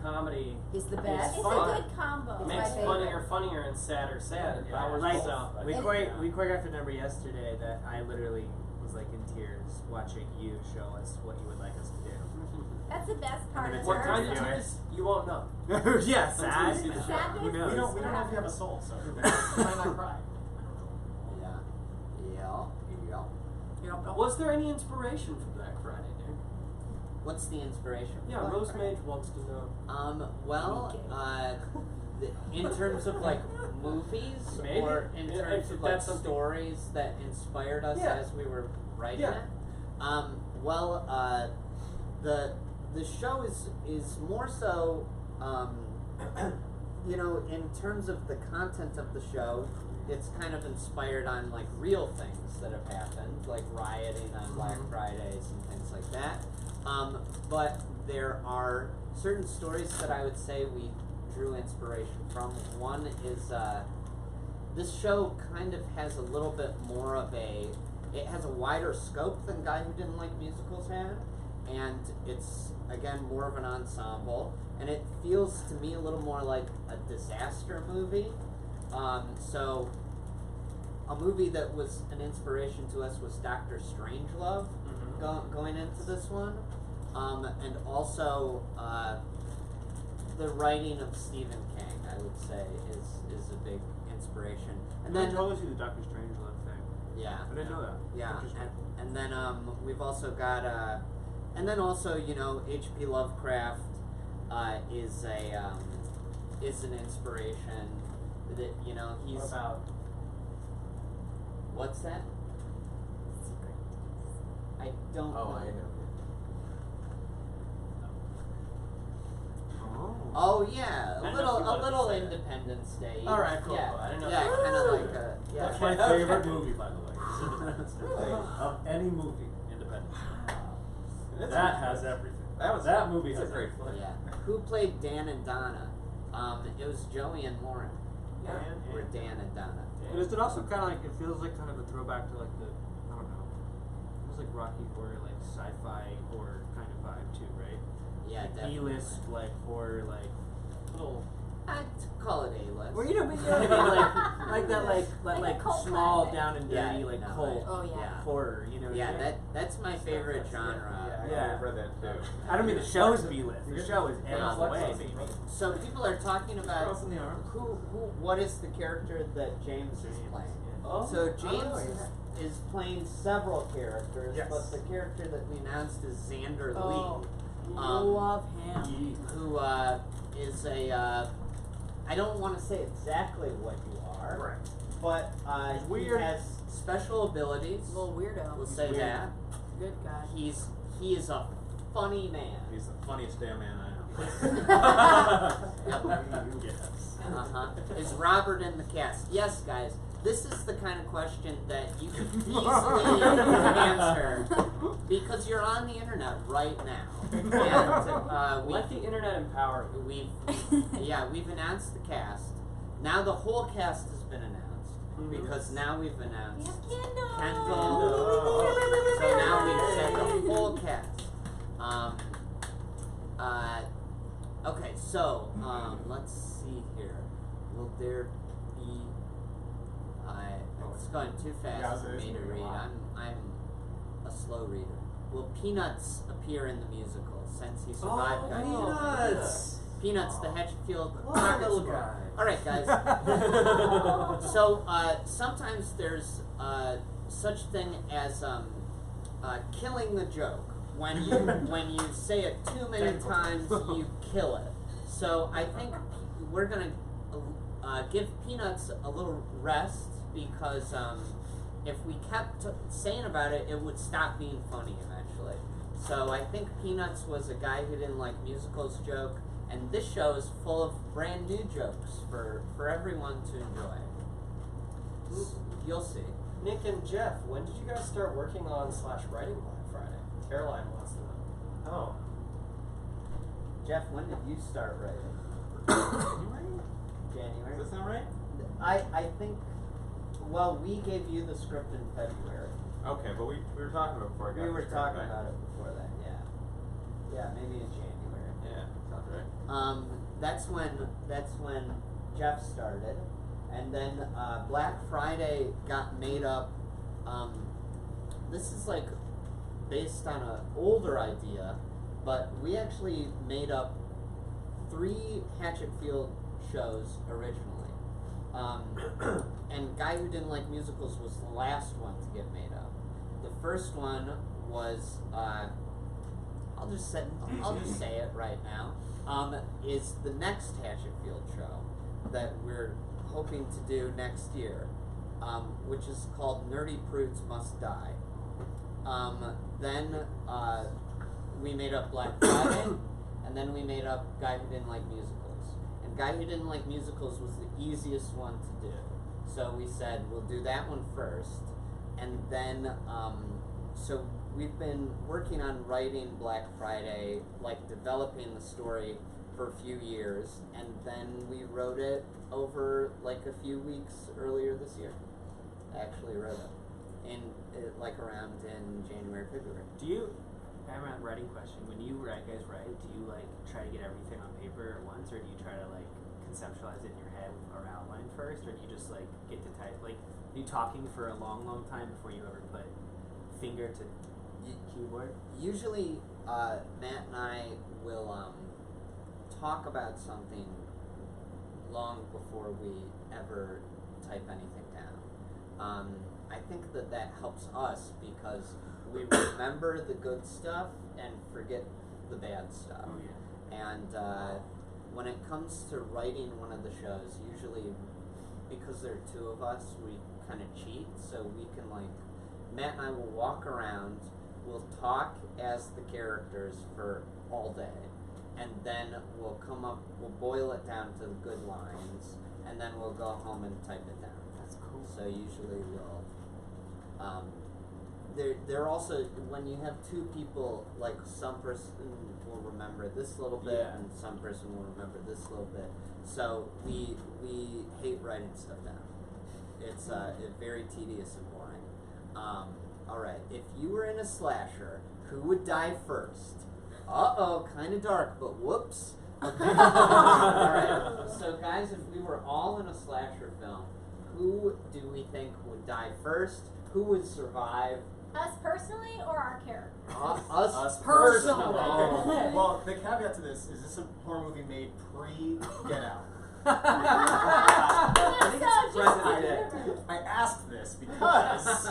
comedy It's the is best. It's fun. a good combo. It's Makes my favorite. funnier and sadder sad. Yeah, Powers like itself. we choreographed a number yesterday that I literally was like in tears watching you show us what you would like us to do. That's the best part. then of it's What your kind turn of to do it. tears? You won't know. Yeah, Until sad. you see the show. Sadness? Who knows? We don't know if you have a soul, so you might not cry. Yeah. Was there any inspiration from Black Friday, Nick? What's the inspiration? for Yeah, Black Rose Friday? Mage wants to know. In terms of like movies, Maybe. or in Yeah, terms if of like that's something- stories that inspired us Yeah. as we were writing Yeah. it. The show is more so, you know, in terms of the content of the show, it's kind of inspired on like real things that have happened, like rioting on Black Fridays and things like that. But there are certain stories that I would say we drew inspiration from. One is this show kind of has a little bit more of it has a wider scope than Guy Who Didn't Like Musicals had, and it's again more of an ensemble, and it feels to me a little more like a disaster movie. So a movie that was an inspiration to us was Dr. Strangelove, going into this one, and also the writing of Stephen King, I would say, is a big inspiration. And then totally see the Doctor Strangelove thing. yeah, I didn't know that. yeah, Interesting. and then we've also got and then also, you know, H.P. Lovecraft is an inspiration that, you know, he's What about? What's that? I don't know. I know. Oh yeah, I a didn't know if you little wanted to say that. Independence Day. All right, cool. Yeah, I didn't know yeah, that. kind of like yeah. That's my favorite movie, by the way. Is Independence Day. Of any movie, Independence Day. That has everything. That movie has great everything. Yeah. Who played Dan and Donna? It was Joey and Lauren. Yeah. Were Dan and Donna. But is it also kind of like, it feels like kind of a throwback to like the, I don't know, it was like Rocky Horror, like sci-fi horror kind of vibe too, right? Yeah, like definitely. B-list, like horror, like little. I'd call it A-list. Well, you know, but you know what I mean, like that, Like like a cult small, classic. down and Yeah, dirty, like no, cult Oh yeah. horror. You know. Yeah, what I mean? that's my favorite genre. Yeah. I've read that too. I don't mean the show is B-list. The show is N all the way, baby. So people are talking about Cross in the arms. what is the character that James is playing. Oh. So James is playing several characters, Yes. but the character that we announced is Xander Oh. Lee, Love him. who is a I don't want to say exactly what you are, but he has special abilities. Little weirdo. We'll say weird. that. Good guy. He is a funny man. He's the funniest damn man I know. Is Robert in the cast? Yes, guys. This is the kind of question that you can easily answer because you're on the internet right now. And Let the internet empower you. we've announced the cast. Now the whole cast has been announced because now we've announced Kendall. So now we've said the whole cast. Okay, so let's see here. Will there be? It's going too fast for me to read. I'm a slow reader. Will Peanuts appear in the musical since he survived? Peanuts, the Hatchetfield little guy. All right, guys. So sometimes there's such thing as killing the joke. When you say it too many times, you kill it. So I think we're gonna give Peanuts a little rest because if we kept saying about it, it would stop being funny eventually. So I think Peanuts was a guy who didn't like musicals joke, and this show is full of brand new jokes for everyone to enjoy. You'll see. Nick and Jeff, when did you guys start working on / writing Black Friday? Caroline wants to know. Oh. Jeff, when did you start writing? January. Does that sound right? I think. Well, we gave you the script in February. Okay, but we were talking about it before I got We were the script, talking right? about it before that. Yeah. Yeah, maybe in January. Yeah. Sounds right. That's when Jeff started, and then Black Friday got made up. This is like based on an older idea, but we actually made up 3 Hatchetfield shows originally. And Guy Who Didn't Like Musicals was the last one to get made up. The first one was I'll just say it right now. Is the next Hatchetfield show that we're hoping to do next year, which is called Nerdy Prudes Must Die. Then we made up Black Friday, and then we made up Guy Who Didn't Like Musicals. And Guy Who Didn't Like Musicals was the easiest one to do. So we said, we'll do that one first. And then, so we've been working on writing Black Friday, like developing the story for a few years. And then we wrote it over like a few weeks earlier this year. I actually wrote it. Like around in January, February. Do you, I have a writing question. When you guys write, do you like try to get everything on paper at once, or do you try to like conceptualize it in your head or outline first, or do you just like get to type? Like, are you talking for a long, long time before you ever put finger to keyboard? Usually, Matt and I will talk about something long before we ever type anything down. I think that helps us because we remember the good stuff and forget the bad stuff. Oh, yeah. And when it comes to writing one of the shows, usually because there are 2 of us, we kind of cheat. So we can Matt and I will walk around, we'll talk as the characters for all day, and then we'll boil it down to the good lines, and then we'll go home and type it down. That's cool. So usually we'll. They're also, when you have 2 people, like some person will remember this little bit and some person will remember this little bit. So we hate writing stuff down. It's very tedious and boring. All right, if you were in a slasher, who would die first? Uh-oh, kind of dark, but whoops. Okay. All right. So guys, if we were all in a slasher film, who do we think would die first? Who would survive? Us personally or our character? Us personally. personally. Okay. Well, the caveat to this is a horror movie made pre-Get Out. I think it's Present day. I asked this because.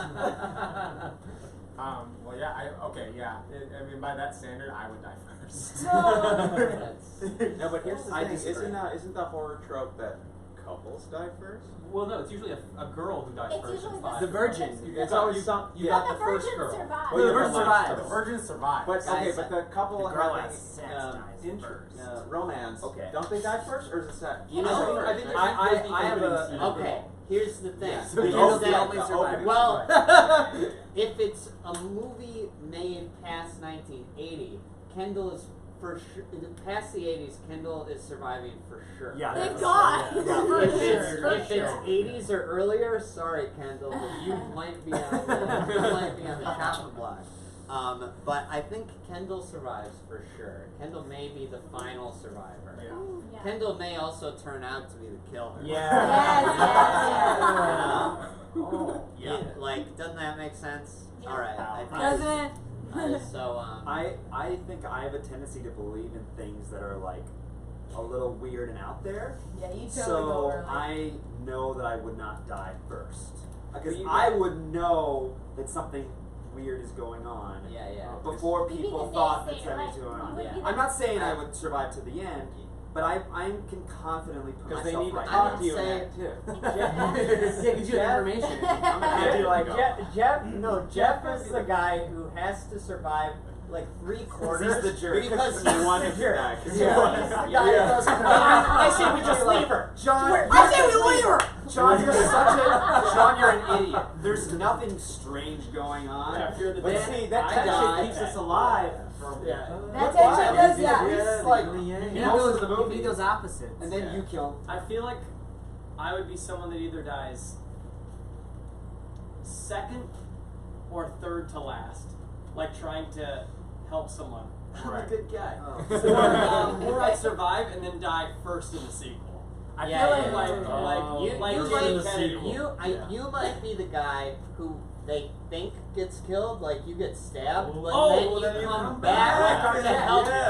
Well, yeah. I mean, by that standard, I would die first. No, but here's the I thing: disagree. isn't the horror trope that couples die first? Well, no, it's usually a girl who dies It's first. usually and the virgin. It's always some. You But got the the first virgin girl. survives. Well, the virgin survives. The virgin survives. But okay, but the couple The girl having has sex dies first. romance. Okay. Don't they die first, or is it sex? You know, I think I have okay, here's the thing. Yeah, so You the know girl's the that- only survivor. well, if it's a movie made past 1980, Kendall is for sure, past the 80s, Kendall is surviving for sure. Yeah, Thank that's- God. yeah. For If sure. it's 80s or earlier, sorry Kendall, but you might be on the chopping block. But I think Kendall survives for sure. Kendall may be the final survivor. Yeah. Yeah. Kendall may also turn out to be the killer. Yeah. Like, doesn't that make sense? Yeah. All right. I think Doesn't it? so I think I have a tendency to believe in things that are like a little weird and out there. Yeah, you totally go So early. I know that I would not die first. Because you I got- would know that something weird is going on yeah. before You'd be people the thought that naysayer, something like, was going you on. would Yeah. be the- I'm not saying I would survive to the end, but I can confidently put Because myself they need to right talk now. to you in say- that too. Yeah, gives you information. I'm gonna do like Jeff is the guy who has to survive like 3/4 He's the jerk. because He he's wanted the to jerk. die, 'cause He's he the was. guy Yeah. who doesn't I say we just leave her. John, I say we leave her! John, you're John, you're an idiot. There's nothing strange going on. Yeah, if you're the but dad, see, that I tension die. keeps us alive. Yeah. That tension does that. It's like You most of the need movie, those opposites. and then you kill. I feel like I would be someone that either dies second or third to last, like trying to help someone. I'm a good guy. Oh. Or I survive and then die first in the sequel. I Yeah, feel yeah, like, yeah. like you Jim might, Kennedy. you might be the guy who they think gets killed, like you get stabbed, but Oh, then you come back to help kill the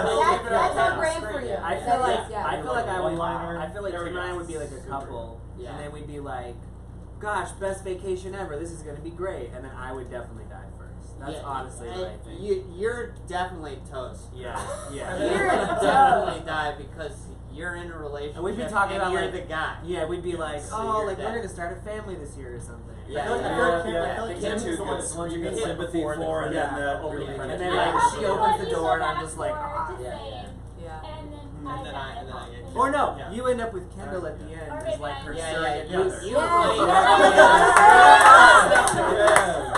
That's killer. our brand for you. I feel That like is, yeah. I feel like I would. One-liner. I feel like There Tim we and I go. would be like a couple, Yeah. and then we'd be like, "Gosh, best vacation ever! This is gonna be great!" And then I would definitely die first. That's Yeah, honestly what I think. You're definitely toast. Yeah, yeah. You're gonna definitely die because you're in a relationship. And we'd be talking and about you're like the guy. Yeah, we'd be like, So "Oh, you're like dead. we're gonna start a family this year or something." Yeah, I feel like Things Kim's are the one too that you good. get sympathy for, and then the And really then like she opens the door, and I'm just like, "Ah." Yeah. And then And then I get Or no, Yeah. you end up with Kendall at the end Or as like her maybe surrogate You mother.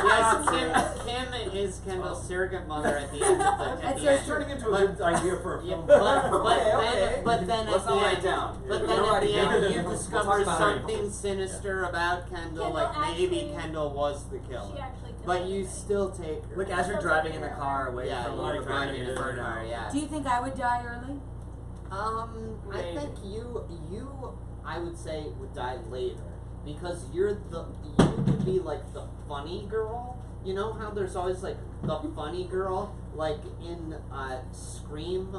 Yes, Kim is Kendall's surrogate mother at the end of the. At That's the end. It's turning into a good idea for a Yeah, film. but then Let's at not the write end, down. but Yeah, then we'll at the write it end down. you We'll discover talk about it. something sinister about Kendall, Kendall like maybe actually- Kendall was the killer, She actually killed but you everybody. still take her. Like as you're driving in the car away Yeah, from you're all the driving burning in the inferno. car, yeah. Do you think I would die early? I Maybe. think you, I would say would die later because you would be like the funny girl. You know how there's always like the funny girl, like in Scream,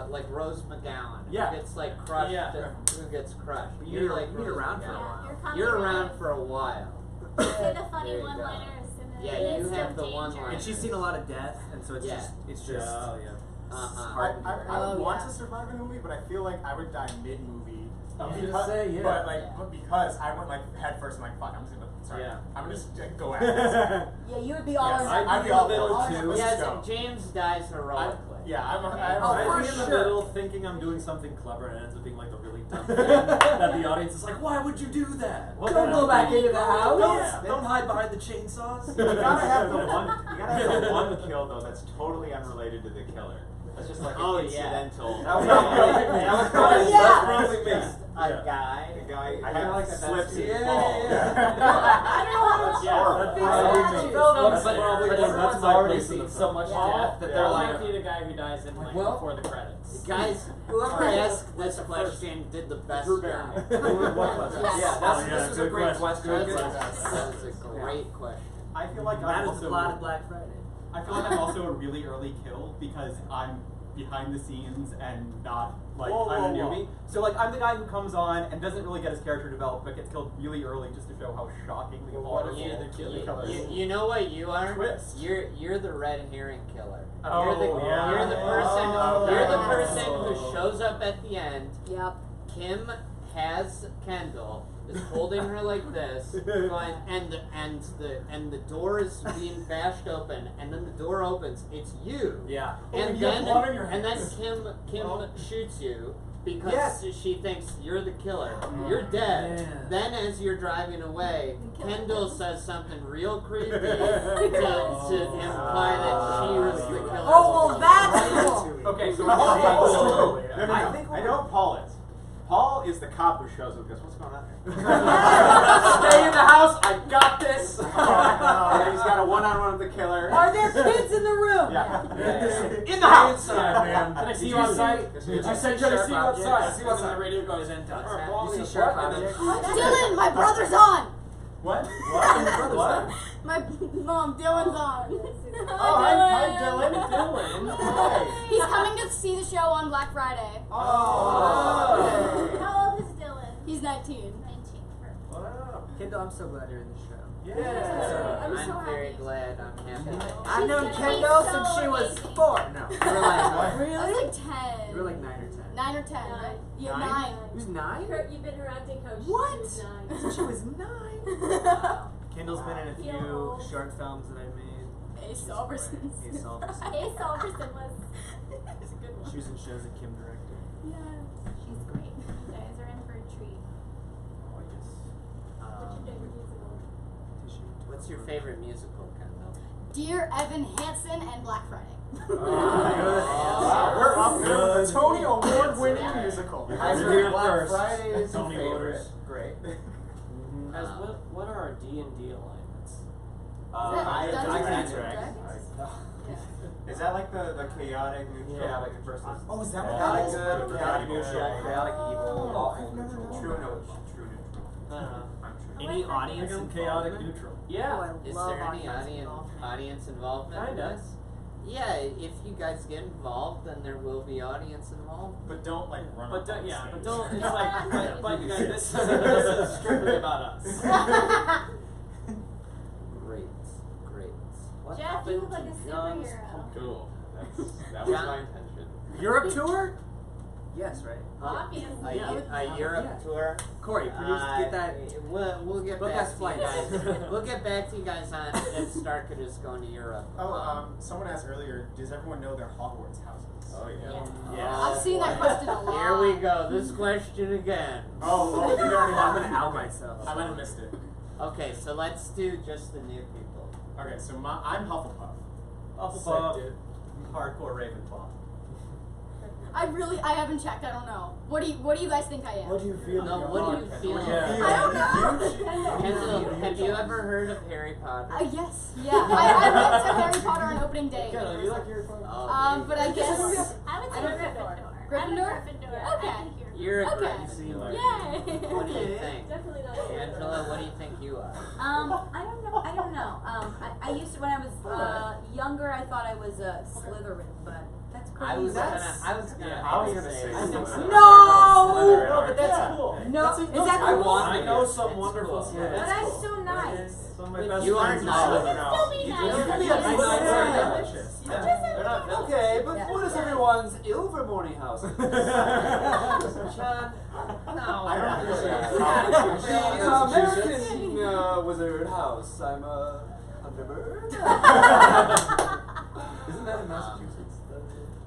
like Rose McGowan. Yeah. Who gets like crushed. Yeah. Who gets crushed? You're like you're Rose around for a McGowan. while. You're around for a while. Say the funny There you go. one-liners and then Yeah, you list have of the danger. one-liners. And she's seen a lot of death, and so it's Yeah. just Uh-huh. hard. I would Oh, want yeah. to survive a movie, but I feel like I would die mid-movie. I was gonna Because, say, yeah. but like, Yeah. but because I went like head first, I'm like, fuck, I'm just gonna, sorry, Yeah. I'm gonna just go at this. Yeah, you would be all Yes, in. I'd be all middle for it. too. Let's just Yes, go. James dies heroically. Yeah, I'm Oh, I'd for be in the sure. middle. thinking I'm doing something clever and it ends up being like a really dumb thing that the audience is like, why would you do that? Well, don't go back into the house. Don't hide behind the chainsaws. You gotta have the one kill though that's totally unrelated to the killer. That's just like Oh, an yeah. incidental. That was probably me. Yeah. Probably me. A guy. The guy I kinda like that slips scene. and Yeah, falls. I don't know how to Yeah, fix that's that. But everyone's already seen so much death that they're Yeah. like, be the guy who dies in like Well, before the credits. Guys, whoever asked this question did the best Drew job. Barrymore. Yes. Yeah, this was a good great question. question. Good That was a great question. I feel like That I'm is also the plot of Black Friday. I feel like I'm also a really early kill because I'm behind the scenes and not like Whoa, I'm a whoa, newbie. whoa. So like I'm the guy who comes on and doesn't really get his character developed, but gets killed really early just to show how shockingly horrible You, the killer is. you know what you are? Twist. You're the red herring killer. Oh, you're the yeah. you're the person Oh. you're the person who shows up at the end. Yep. Kim has Kendall, is holding her like this, going, and the door is being bashed open, and then the door opens. It's you. Yeah. And you have then blood on your and then hands. Kim shoots you because Yes. she thinks you're the killer. You're dead. Man. Then as you're driving away, Kendall says something real creepy to imply that she was the killer. Oh, well, that's cool. Okay, so I think I know Paul is. Paul is the cop who shows up and goes, what's going on here? Stay in the house. I got this. And he's got a one-on-one with the killer. Are there kids in the room? Yeah. In the house. Can I see you outside? Did you say, can I see you outside? See See what's what's on the radio goes in. You see sharp objects? Dylan, my brother's on. What? What? My mom, Dylan's on. Oh, hi Dylan. Dylan. He's coming to see the show on Black Friday. Oh. How old is Dylan? He's 19. 19. Perfect. Wow. Kendall, I'm so glad you're in the show. Yeah. I'm so very happy. glad. I'm happy. I've known She's Kendall so since she was amazing. 4. No. You were like, I was like 10. You were like 9 or 10. 9 or 10. Nine. Right? Yeah, 9? 9. He was 9? You've been her acting coach What? since she was 9. Since she was 9? Wow. Kendall's been in a few Yo. short films that I've made. Ace Alberson. Ace Alberson. Ace Alberson was. It's a good one. She was in shows that Kim directed. Yeah. She's great. You guys are in for a treat. Oh, yes. What's your favorite musical? Tissue. What's your favorite musical, Kendall? Dear Evan Hansen and Black Friday. Wow, we're up there with the Tony Award-winning Yeah. musical. Guys You're are here Black first. Friday is your Tony favorite. voters. Great. Guys, what are our D&D alignments? I Dungeons got and it. Dragons? Yeah. It's Is that like the chaotic neutral? Chaotic versus. Oh, is that chaotic what good, that is? chaotic neutral, chaotic evil, lawful I've never neutral. known True that. neutral. True neutral. I don't know. Any audience chaotic involvement? neutral. Yeah. Is there any audience involvement in Kinda. this? Yeah, if you guys get involved, then there will be audience involved. But don't like run But up don't, on yeah, but stage. don't. It's like, but you guys, this is strictly about us. Great, great. What Jeff, you happened look like to a John's superhero. pumpkin? Cool. That was John- my intention. Europe tour? Yes, right. Obviously. A Europe tour. Corey, please get that. We'll get Book back us to flights. you guys. We'll get back to you guys on if Starkid is going to Europe. Someone asked earlier, does everyone know their Hogwarts houses? Oh yeah. Yeah. Oh, I've seen that boy. question a lot. Here we go. This question again. Oh, you already I'm have gonna out myself. I might have missed it. Okay, so let's do just the new people. Okay, so I'm Hufflepuff. Hufflepuff. Sick, dude. Hardcore Ravenclaw. I haven't checked. I don't know. What do you guys think I am? What do you feel? No, what do you feel? I don't know. Kendall, have you ever heard of Harry Potter? Yes. Yeah. I went to Harry Potter on opening day. Kendall, you like Harry Potter? Oh, But I guess I would say Gryffindor. Gryffindor? I'm a Gryffindor. Okay. I think you're a Okay. Gryffindor. Yay. What do you think? Definitely not. Angela, what do you think you are? I don't know. I used to, when I was younger, I thought I was a Slytherin, but that's crazy. I was gonna say Slytherin. No! but that's cool. No, is that I cool? want I to know know some some wonderful wonderful. But That's I'm cool. so nice. Some of my best You are friends nice. You can still be nice. You can be a Yeah. nice Yeah. They're not okay, but Yeah. what is everyone's Ilvermorny house? John, no. I don't understand. The American wizard house. I'm a Thunderbird. Isn't that in Massachusetts?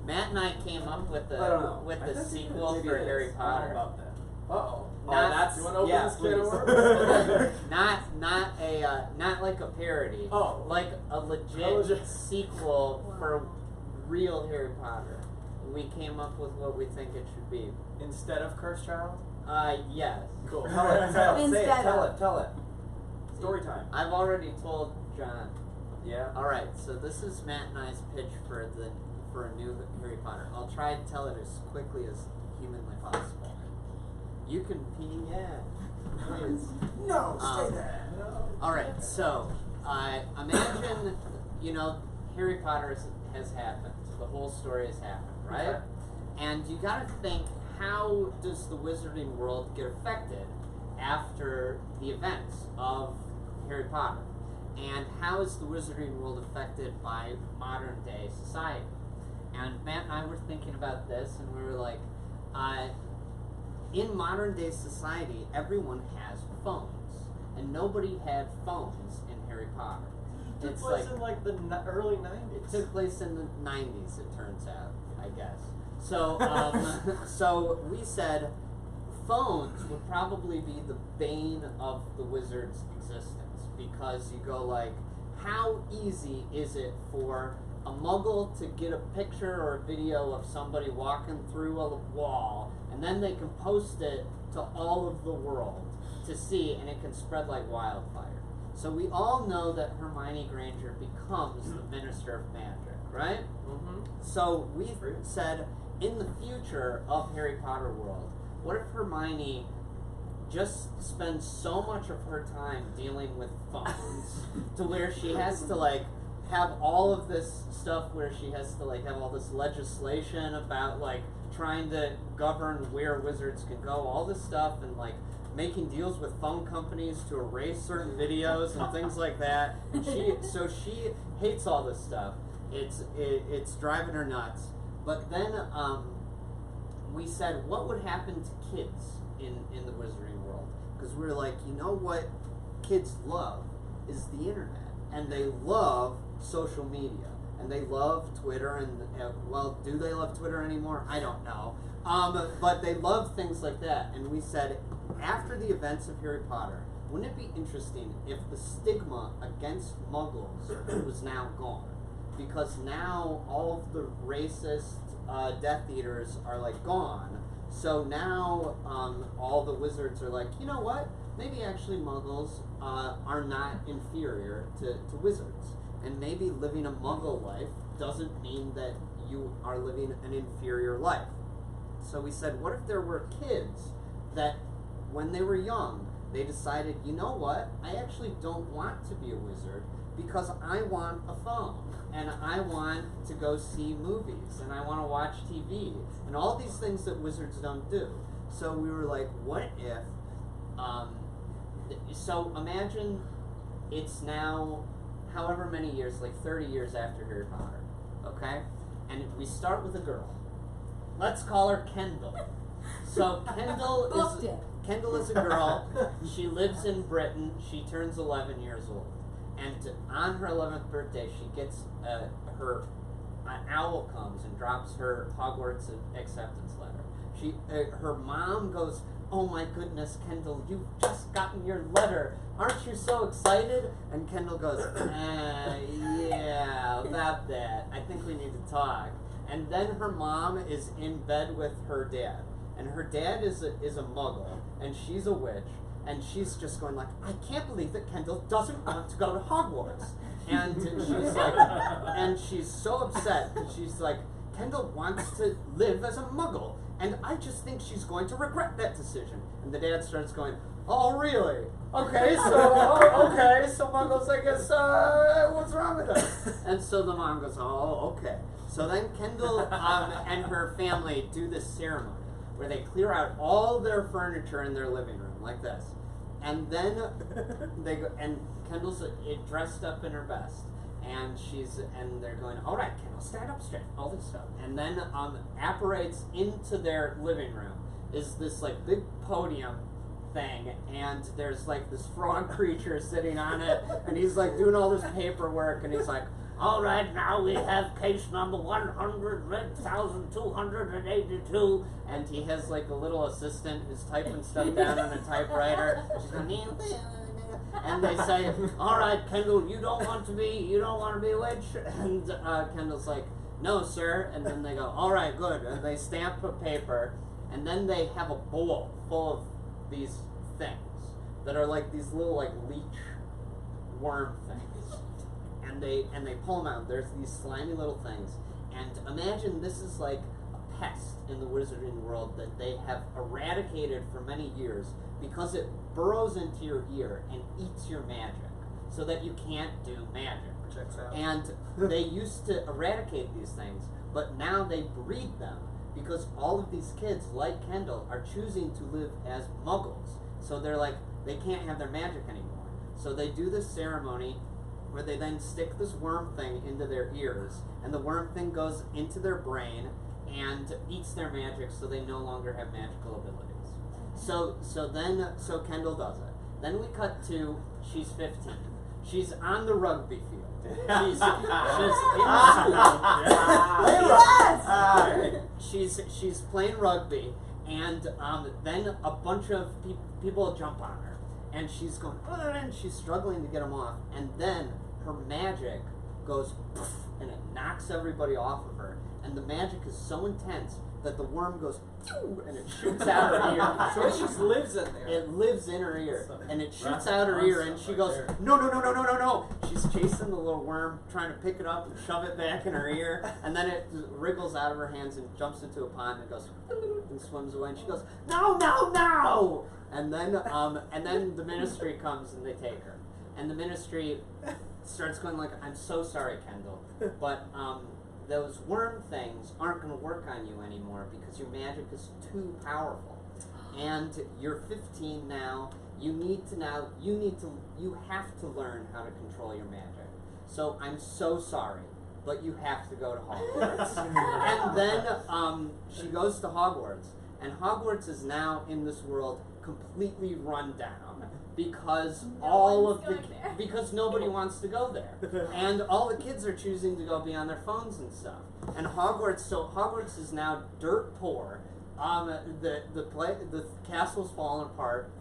Matt and I came up with I don't know. the I think sequel maybe for it is. Harry Potter. about that. Uh-oh. Not- You want to open yeah, this can of please. worms? Not like a parody. Oh. Like a A legit legit- sequel for real Harry Potter. We came up with what we think it should be. Instead of Cursed Child. Yes. Cool. Tell it. Say it. Instead Tell of. it. Tell it. Story time. I've already told John. Yeah. All right, so this is Matt and I's pitch for a new Harry Potter. I'll try to tell it as quickly as humanly possible. You can pee, yeah. Please. No, stay there. All right, so imagine, Harry Potter has happened. The whole story has happened, right? Okay. And you got to think, how does the wizarding world get affected after the events of Harry Potter? And how is the wizarding world affected by modern day society? And Matt and I were thinking about this, and we were like, in modern day society, everyone has phones, and nobody had phones in Harry Potter. Took It's place like in like the early it 90s. took place in the 90s, it turns out, I guess. So, so we said phones would probably be the bane of the wizard's existence, because you go like, how easy is it for a muggle to get a picture or a video of somebody walking through a wall, and then they can post it to all of the world to see, and it can spread like wildfire. So we all know that Hermione Granger becomes the Minister of Magic, right? Mm-hmm. So we said, in the future of Harry Potter world, what if Hermione just spends so much of her time dealing with phones to where she has to like have all of this stuff where she has to like have all this legislation about like trying to govern where wizards can go, all this stuff, and like making deals with phone companies to erase certain videos and things like that. And she hates all this stuff. It's driving her nuts. But then we said, what would happen to kids in the wizarding world? Because we were like, you know what kids love is the internet, and they love social media, and they love Twitter, and well, do they love Twitter anymore? I don't know. But they love things like that, and we said, after the events of Harry Potter, wouldn't it be interesting if the stigma against Muggles was now gone? Because now all of the racist Death Eaters are like gone. So now all the wizards are like, you know what? Maybe actually Muggles are not inferior to wizards. And maybe living a Muggle life doesn't mean that you are living an inferior life. So we said, what if there were kids that, when they were young, they decided, you know what, I actually don't want to be a wizard because I want a phone, and I want to go see movies, and I want to watch TV, and all these things that wizards don't do. So we were like, what if, so imagine it's now however many years, like 30 years after Harry Potter, okay? And we start with a girl. Let's call her Kendall. So Kendall is a girl. She lives in Britain. She turns 11 years old. And on her 11th birthday, she gets an owl comes and drops her Hogwarts acceptance letter. Her mom goes, oh my goodness, Kendall, you've just gotten your letter. Aren't you so excited? And Kendall goes, yeah, about that. I think we need to talk. And then her mom is in bed with her dad. And her dad is a Muggle, and she's a witch. And she's just going like, I can't believe that Kendall doesn't want to go to Hogwarts. And she's like, and she's so upset. And she's like, Kendall wants to live as a Muggle, and I just think she's going to regret that decision. And the dad starts going, oh really? Okay, so Muggles, I guess, what's wrong with us? And so the mom goes, oh, okay. So then Kendall and her family do this ceremony where they clear out all their furniture in their living room, like this. And then they go, and Kendall's dressed up in her best, and they're going, all right, Kendall, stand up straight, all this stuff. And then apparates into their living room is this like big podium thing, and there's like this frog creature sitting on it, and he's like doing all this paperwork, and he's like, all right, now we have case number 100,282, and he has like a little assistant who's typing stuff down on a typewriter. She's going, and they say, all right, Kendall, you don't want to be a witch? And Kendall's like, no, sir. And then they go, all right, good. And they stamp a paper, and then they have a bowl full of these things that are like these little like leech worm things. And they pull them out. There's these slimy little things. And imagine this is like a pest in the wizarding world that they have eradicated for many years because it burrows into your ear and eats your magic so that you can't do magic. Checks out. And they used to eradicate these things, but now they breed them because all of these kids, like Kendall, are choosing to live as Muggles. So they're like, they can't have their magic anymore. So they do this ceremony where they then stick this worm thing into their ears, and the worm thing goes into their brain and eats their magic so they no longer have magical abilities. So Kendall does it. Then we cut to, she's 15. She's on the rugby field. She's in school. She's playing rugby, and then a bunch of people jump on her. And she's going, and she's struggling to get them off. And then her magic goes, poof, and it knocks everybody off of her. And the magic is so intense that the worm goes, and it shoots out her ear. So it just lives in there. It lives in her ear. And it shoots out her ear, and she goes, no. She's chasing the little worm, trying to pick it up and shove it back in her ear. And then it wriggles out of her hands and jumps into a pond and goes, and swims away. And she goes, no. And then the ministry comes and they take her. And the ministry starts going like, I'm so sorry, Kendall, but those worm things aren't going to work on you anymore because your magic is too powerful. And you're 15 now. You have to learn how to control your magic. So I'm so sorry, but you have to go to Hogwarts. And then she goes to Hogwarts. And Hogwarts is now in this world completely run down because because nobody wants to go there, and all the kids are choosing to go be on their phones and stuff. And Hogwarts is now dirt poor. The castle's falling apart,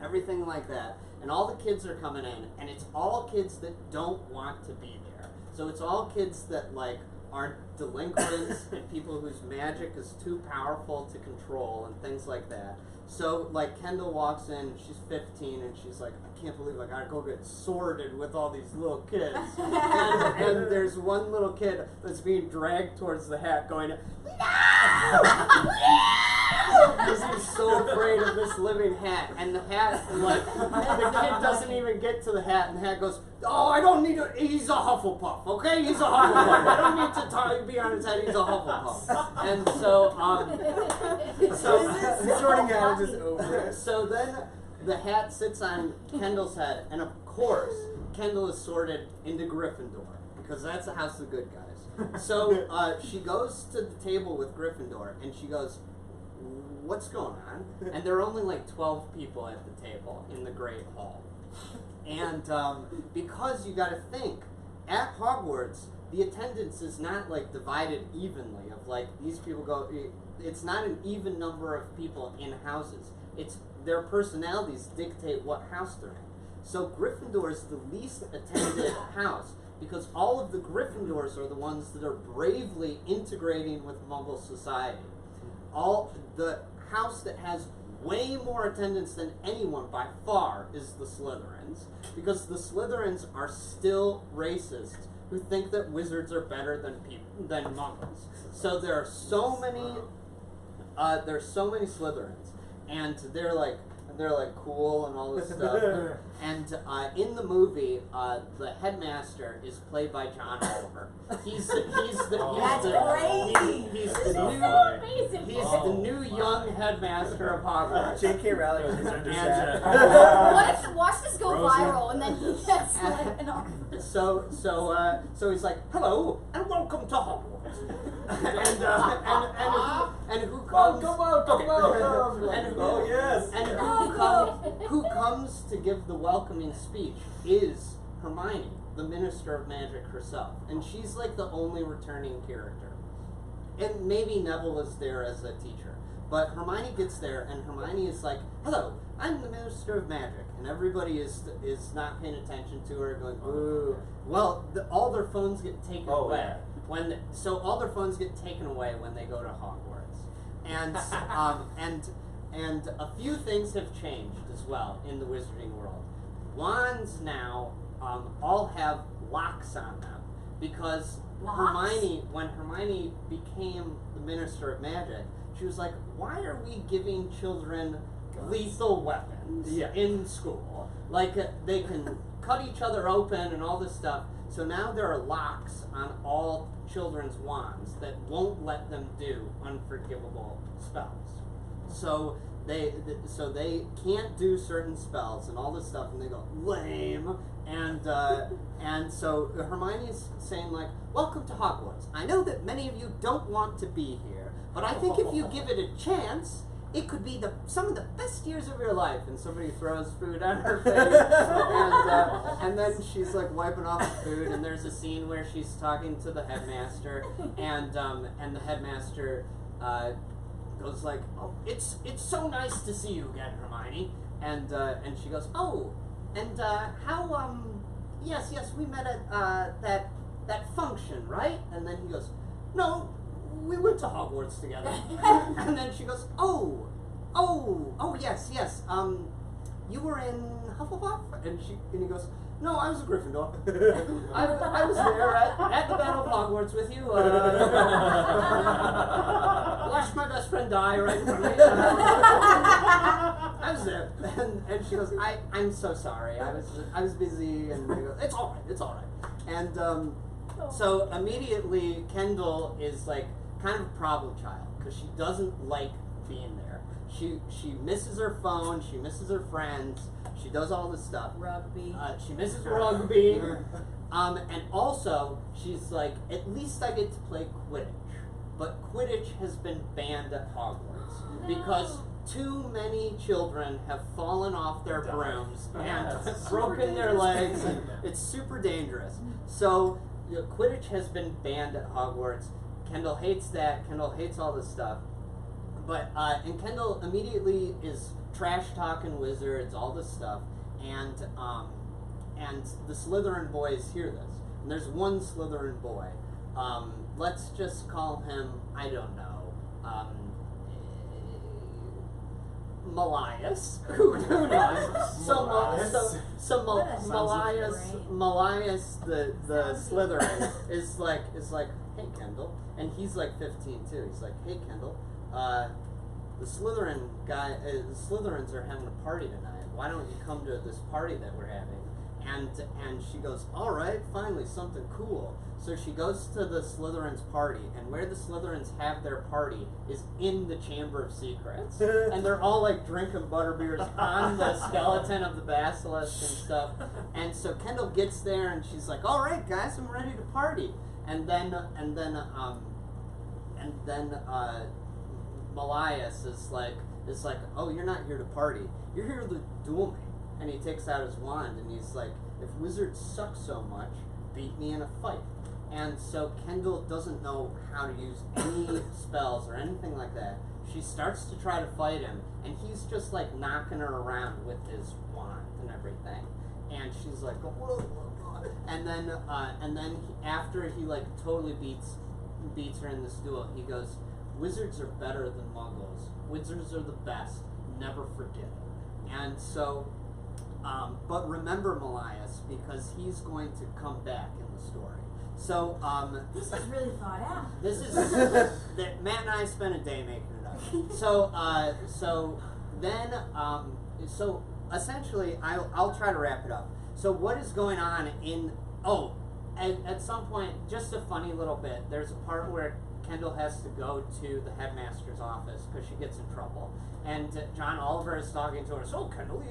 everything like that, and all the kids are coming in, and it's all kids that don't want to be there. So it's all kids that like are delinquents and people whose magic is too powerful to control and things like that. So, like, Kendall walks in, she's 15, and she's like, I can't believe I gotta go get sorted with all these little kids. and there's one little kid that's being dragged towards the hat going, no! Because he's so afraid of this living hat. And the hat, like, the kid doesn't even get to the hat, and the hat goes, oh, I don't need to, he's a Hufflepuff, okay? He's a Hufflepuff. I don't need to be on his head, he's a Hufflepuff. And so, the sorting hat is just over. So then the hat sits on Kendall's head, and of course, Kendall is sorted into Gryffindor, because that's the house of the good guys. So she goes to the table with Gryffindor, and she goes, what's going on? And there are only like 12 people at the table in the Great Hall. And because you gotta think, at Hogwarts, the attendance is not like divided evenly, of like these people go, it's not an even number of people in houses. It's their personalities dictate what house they're in. So Gryffindor is the least attended house, because all of the Gryffindors are the ones that are bravely integrating with Muggle society. All the house that has way more attendance than anyone by far is the Slytherins, because the Slytherins are still racists who think that wizards are better than Muggles. So there are so many Slytherins, and they're like cool and all this stuff. And in the movie, the headmaster is played by John Oliver. He's the new young headmaster of Hogwarts. J.K. Rowling was understaffed. What if watch this go viral and then he gets like an office? So he's like, hello and welcome to Hogwarts. and who comes? Who comes to give the welcoming speech is Hermione, the Minister of Magic herself, and she's like the only returning character. And maybe Neville is there as a teacher, but Hermione gets there, and Hermione is like, "Hello, I'm the Minister of Magic," and everybody is not paying attention to her, going, "Ooh." Well, all their phones get taken away. So all their phones get taken away when they go to Hogwarts, and and a few things have changed as well in the wizarding world. Wands now all have locks on them, because when Hermione became the Minister of Magic, she was like, why are we giving children lethal weapons in school? Like, they can cut each other open and all this stuff. So now there are locks on all children's wands that won't let them do unforgivable spells. So they can't do certain spells and all this stuff, and they go, lame. And so Hermione's saying, like, welcome to Hogwarts. I know that many of you don't want to be here, but I think if you give it a chance, it could be some of the best years of your life. And somebody throws food on her face, and then she's like wiping off the food, and there's a scene where she's talking to the headmaster, and the headmaster goes like, "Oh, it's so nice to see you again, Hermione." And she goes, "Oh, and how yes, we met at that function, right?" And then he goes, "No, we went to Hogwarts together." And then she goes, oh, yes. You were in Hufflepuff?" And he goes, "No, I was a Gryffindor. I was there at the Battle of Hogwarts with you. Watched my best friend die right in front of me. I was there." And she goes, I'm so sorry. I was busy." And he goes, It's all right. And so immediately Kendall is like kind of a problem child, because she doesn't like being there. She misses her phone, she misses her friends, she does all this stuff. Rugby. She misses rugby. And also, she's like, at least I get to play Quidditch. But Quidditch has been banned at Hogwarts because too many children have fallen off their brooms and broken their legs, and it's super dangerous. So Quidditch has been banned at Hogwarts. Kendall hates that. Kendall hates all this stuff. But and Kendall immediately is trash talking wizards, all this stuff, and the Slytherin boys hear this. And there's one Slytherin boy let's just call him, I don't know, Malias. Who knows? Malias, the Slytherin is like, hey Kendall, and he's like 15 too. He's like, hey Kendall, the Slytherin guy, the Slytherins are having a party tonight. Why don't you come to this party that we're having? And she goes, all right, finally something cool. So she goes to the Slytherins' party, and where the Slytherins have their party is in the Chamber of Secrets. And they're all like drinking butterbeers on the skeleton of the basilisk and stuff. And so Kendall gets there, and she's like, all right, guys, I'm ready to party. And then Malias is like, oh, you're not here to party. You're here to duel me. And he takes out his wand, and he's like, if wizards suck so much, beat me in a fight. And so Kendall doesn't know how to use any spells or anything like that. She starts to try to fight him, and he's just like knocking her around with his wand and everything. And she's like, whoa, whoa, whoa. And then after he like totally beats her in this duel, he goes, wizards are better than muggles. Wizards are the best. Never forget it. And so, but remember Malias, because he's going to come back in the story. So, this is really thought out. This is that Matt and I spent a day making it up. So essentially, I'll try to wrap it up. So what is going on in? Oh, at some point, just a funny little bit. There's a part where Kendall has to go to the headmaster's office because she gets in trouble, and John Oliver is talking to her. So Kendall,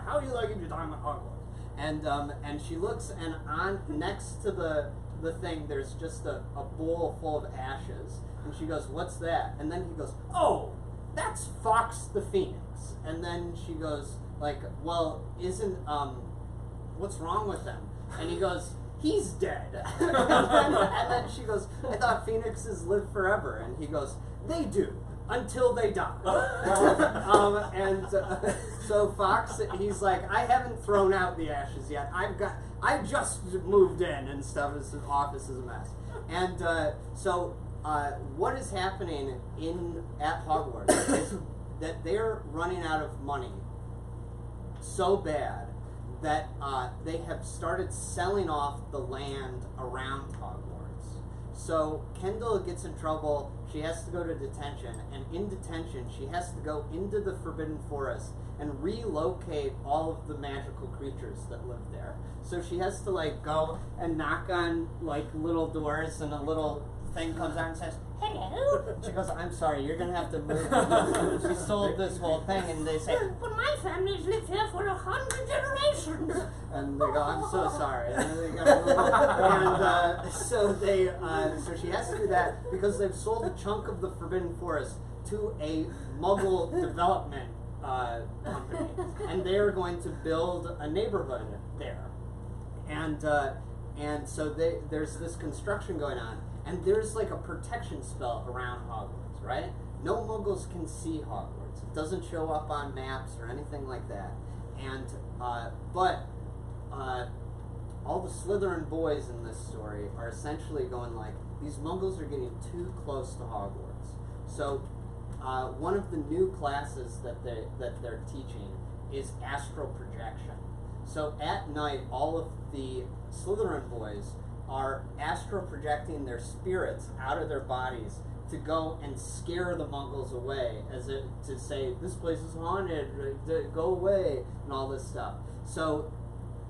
how are you liking your time at Hogwarts? And she looks, and on next to the thing, there's just a bowl full of ashes, and she goes, what's that? And then he goes, oh, that's Fox the Phoenix. And then she goes, like, well, isn't what's wrong with him? And he goes, he's dead. and then she goes, I thought phoenixes live forever. And he goes, they do, until they die. So Fox, he's like, I haven't thrown out the ashes yet. I just moved in and stuff. His office is a mess. And what is happening at Hogwarts is that they're running out of money so bad that they have started selling off the land around Hogwarts. So Kendall gets in trouble. She has to go to detention, and in detention, she has to go into the Forbidden Forest and relocate all of the magical creatures that live there. So she has to like go and knock on like little doors, and a little thing comes out and says, hello. She goes, I'm sorry, you're gonna have to move. She sold this whole thing, and they say, but my family's lived here for 100 generations. And they go, I'm so sorry. And then they go, and so she has to do that because they've sold a chunk of the Forbidden Forest to a Muggle development company, and they are going to build a neighborhood there. And so there's this construction going on. And there's like a protection spell around Hogwarts, right? No Muggles can see Hogwarts. It doesn't show up on maps or anything like that. And but all the Slytherin boys in this story are essentially going like, these Muggles are getting too close to Hogwarts. So one of the new classes that they're teaching is astral projection. So at night, all of the Slytherin boys are astral projecting their spirits out of their bodies to go and scare the Muggles away, to say, this place is haunted, go away, and all this stuff. So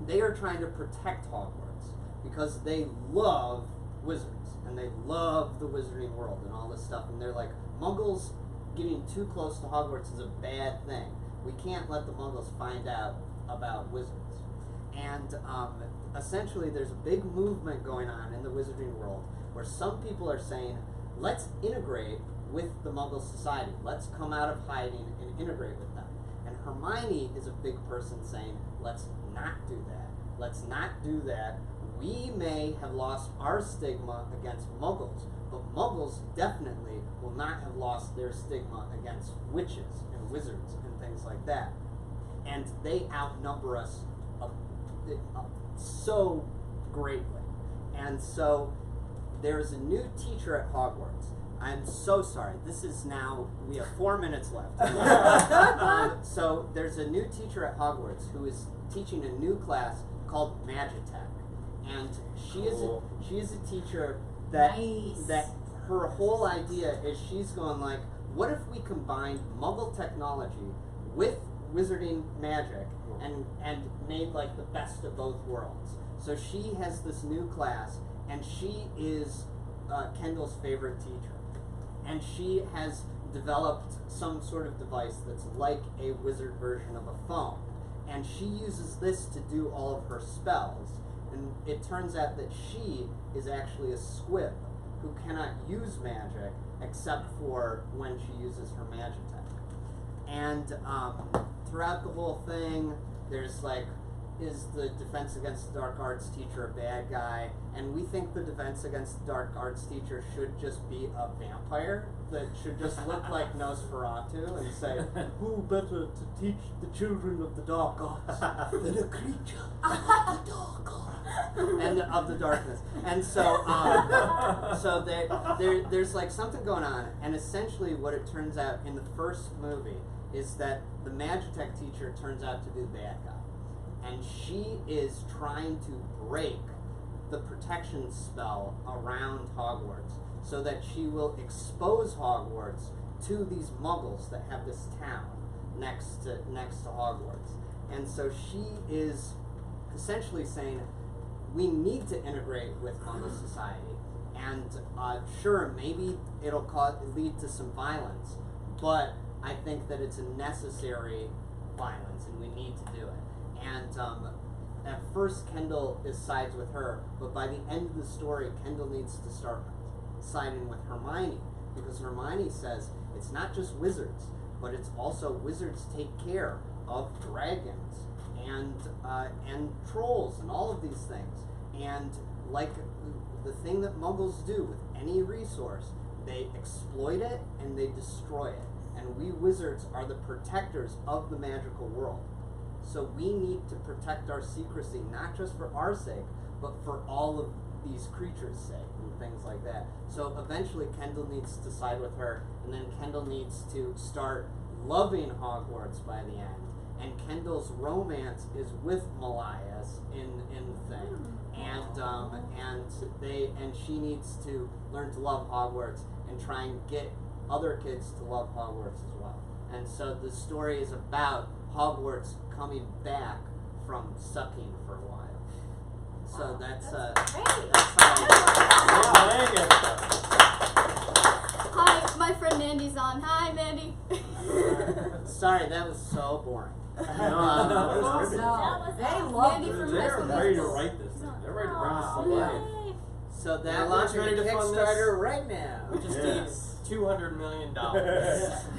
they are trying to protect Hogwarts because they love wizards, and they love the wizarding world and all this stuff, and they're like, Muggles getting too close to Hogwarts is a bad thing. We can't let the Muggles find out about wizards. And essentially there's a big movement going on in the wizarding world where some people are saying, let's integrate with the Muggle society. Let's come out of hiding and integrate with them. And Hermione is a big person saying, let's not do that. Let's not do that. We may have lost our stigma against Muggles, but Muggles definitely will not have lost their stigma against witches and wizards and things like that. And they outnumber us so greatly. And so there's a new teacher at Hogwarts. I'm so sorry. This is now, we have 4 minutes left. So there's a new teacher at Hogwarts who is teaching a new class called Magitech. And she is a teacher that her whole idea is she's going like, what if we combined Muggle technology with wizarding magic and made like the best of both worlds. So she has this new class, and she is Kendall's favorite teacher. And she has developed some sort of device that's like a wizard version of a phone. And she uses this to do all of her spells. And it turns out that she is actually a squib who cannot use magic except for when she uses her Magitech. And throughout the whole thing, there's like, is the Defense Against the Dark Arts teacher a bad guy? And we think the Defense Against the Dark Arts teacher should just be a vampire that should just look like Nosferatu and say, who better to teach the children of the dark arts than a creature of the dark arts and of the darkness. And so, there's like something going on, and essentially what it turns out in the first movie is that the Magitech teacher turns out to be the bad guy. And she is trying to break the protection spell around Hogwarts so that she will expose Hogwarts to these muggles that have this town next to Hogwarts. And so she is essentially saying, we need to integrate with Muggle society. And sure, maybe it'll lead to some violence, but I think that it's a necessary violence and we need to do it. And at first Kendall sides with her, but by the end of the story, Kendall needs to start siding with Hermione, because Hermione says it's not just wizards, but it's also wizards take care of dragons and trolls and all of these things. And like the thing that Muggles do with any resource, they exploit it and they destroy it. And we wizards are the protectors of the magical world. So we need to protect our secrecy, not just for our sake, but for all of these creatures' sake and things like that. So eventually Kendall needs to side with her, and then Kendall needs to start loving Hogwarts by the end. And Kendall's romance is with Malias in the thing. And she needs to learn to love Hogwarts and try and get other kids to love Hogwarts as well. And so the story is about Hogwarts coming back from sucking for a while. So that's Hi, my friend Mandy's on. Hi, Mandy. Sorry, that was so boring. They love Mandy from They're ready to write this thing. They're ready to bring us to life. So We're that launching ready a to Kickstarter right now. We just need $200 million.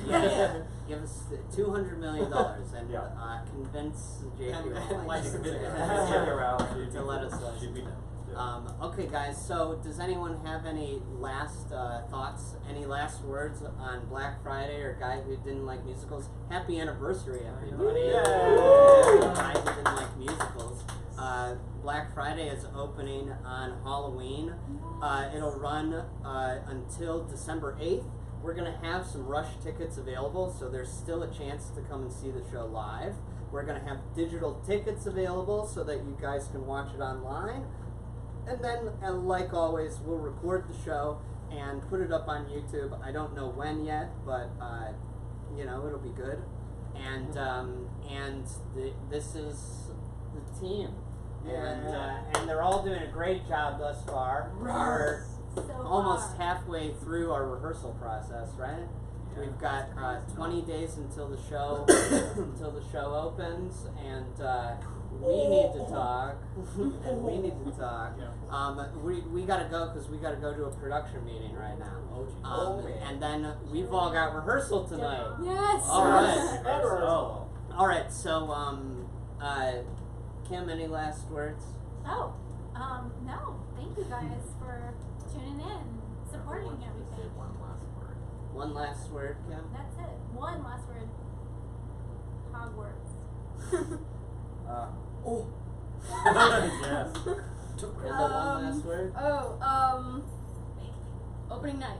Yeah. Give us $200 million and convince JP to let us okay, guys. So, does anyone have any last thoughts? Any last words on Black Friday or Guy Who Didn't Like Musicals? Happy anniversary, everybody! Guy Who Didn't Like Musicals. Black Friday is opening on Halloween. It'll run until December 8th. We're going to have some rush tickets available, so there's still a chance to come and see the show live. We're going to have digital tickets available so that you guys can watch it online. And then, like always, we'll record the show and put it up on YouTube. I don't know when yet, but, it'll be good. And this is the team. And they're all doing a great job thus far. We're almost halfway through our rehearsal process, right? Yeah. We've got 20 days until the show opens, and we need to talk. We gotta go because we gotta go to a production meeting right now. And then we've all got rehearsal tonight. Yes. All right. All right. So, Kim, any last words? No. Thank you guys for tuning in, supporting everything. One last word, Kim? That's it. One last word. Hogwarts. Yes. Kendall, one last word? opening night.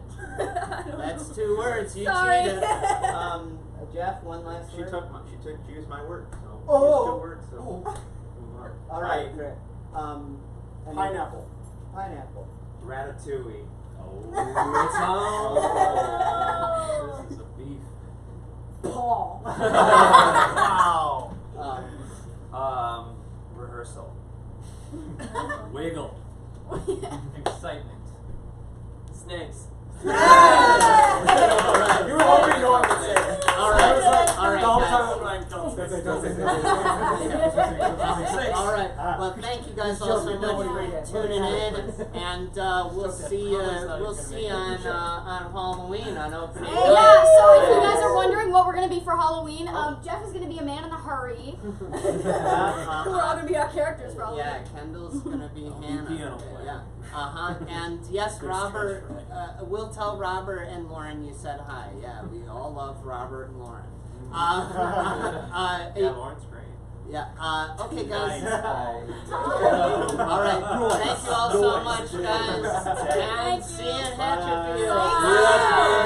That's 2 words. You Sorry. cheated. Jeff, one last She word. used my word. So Oh. she used 2 words. So. Oh. Move on. All right, great. Any- Pineapple. Pineapple. Ratatouille. This is a beef. Paul. Wow. Rehearsal. Wiggle. Excitement. Snakes. All right. You were hoping no one would say it. All right. All right, Don't guys. talk about Ryan Don't say All right. Well, thank you guys all so much for tuning in, and we'll see you on Halloween on opening night. Yeah, so if you guys are wondering what we're going to be for Halloween, Jeff is going to be a man in a hurry. We're all going to be our characters, probably. Yeah, Kendall's gonna be Hannah. piano player. Yeah. And yes, Robert. We'll tell Robert and Lauren you said hi. Yeah, we all love Robert and Lauren. Yeah, Lauren's great. Yeah. Okay, guys. All right. Thank you all so much, guys. And see you in Hatchetfield.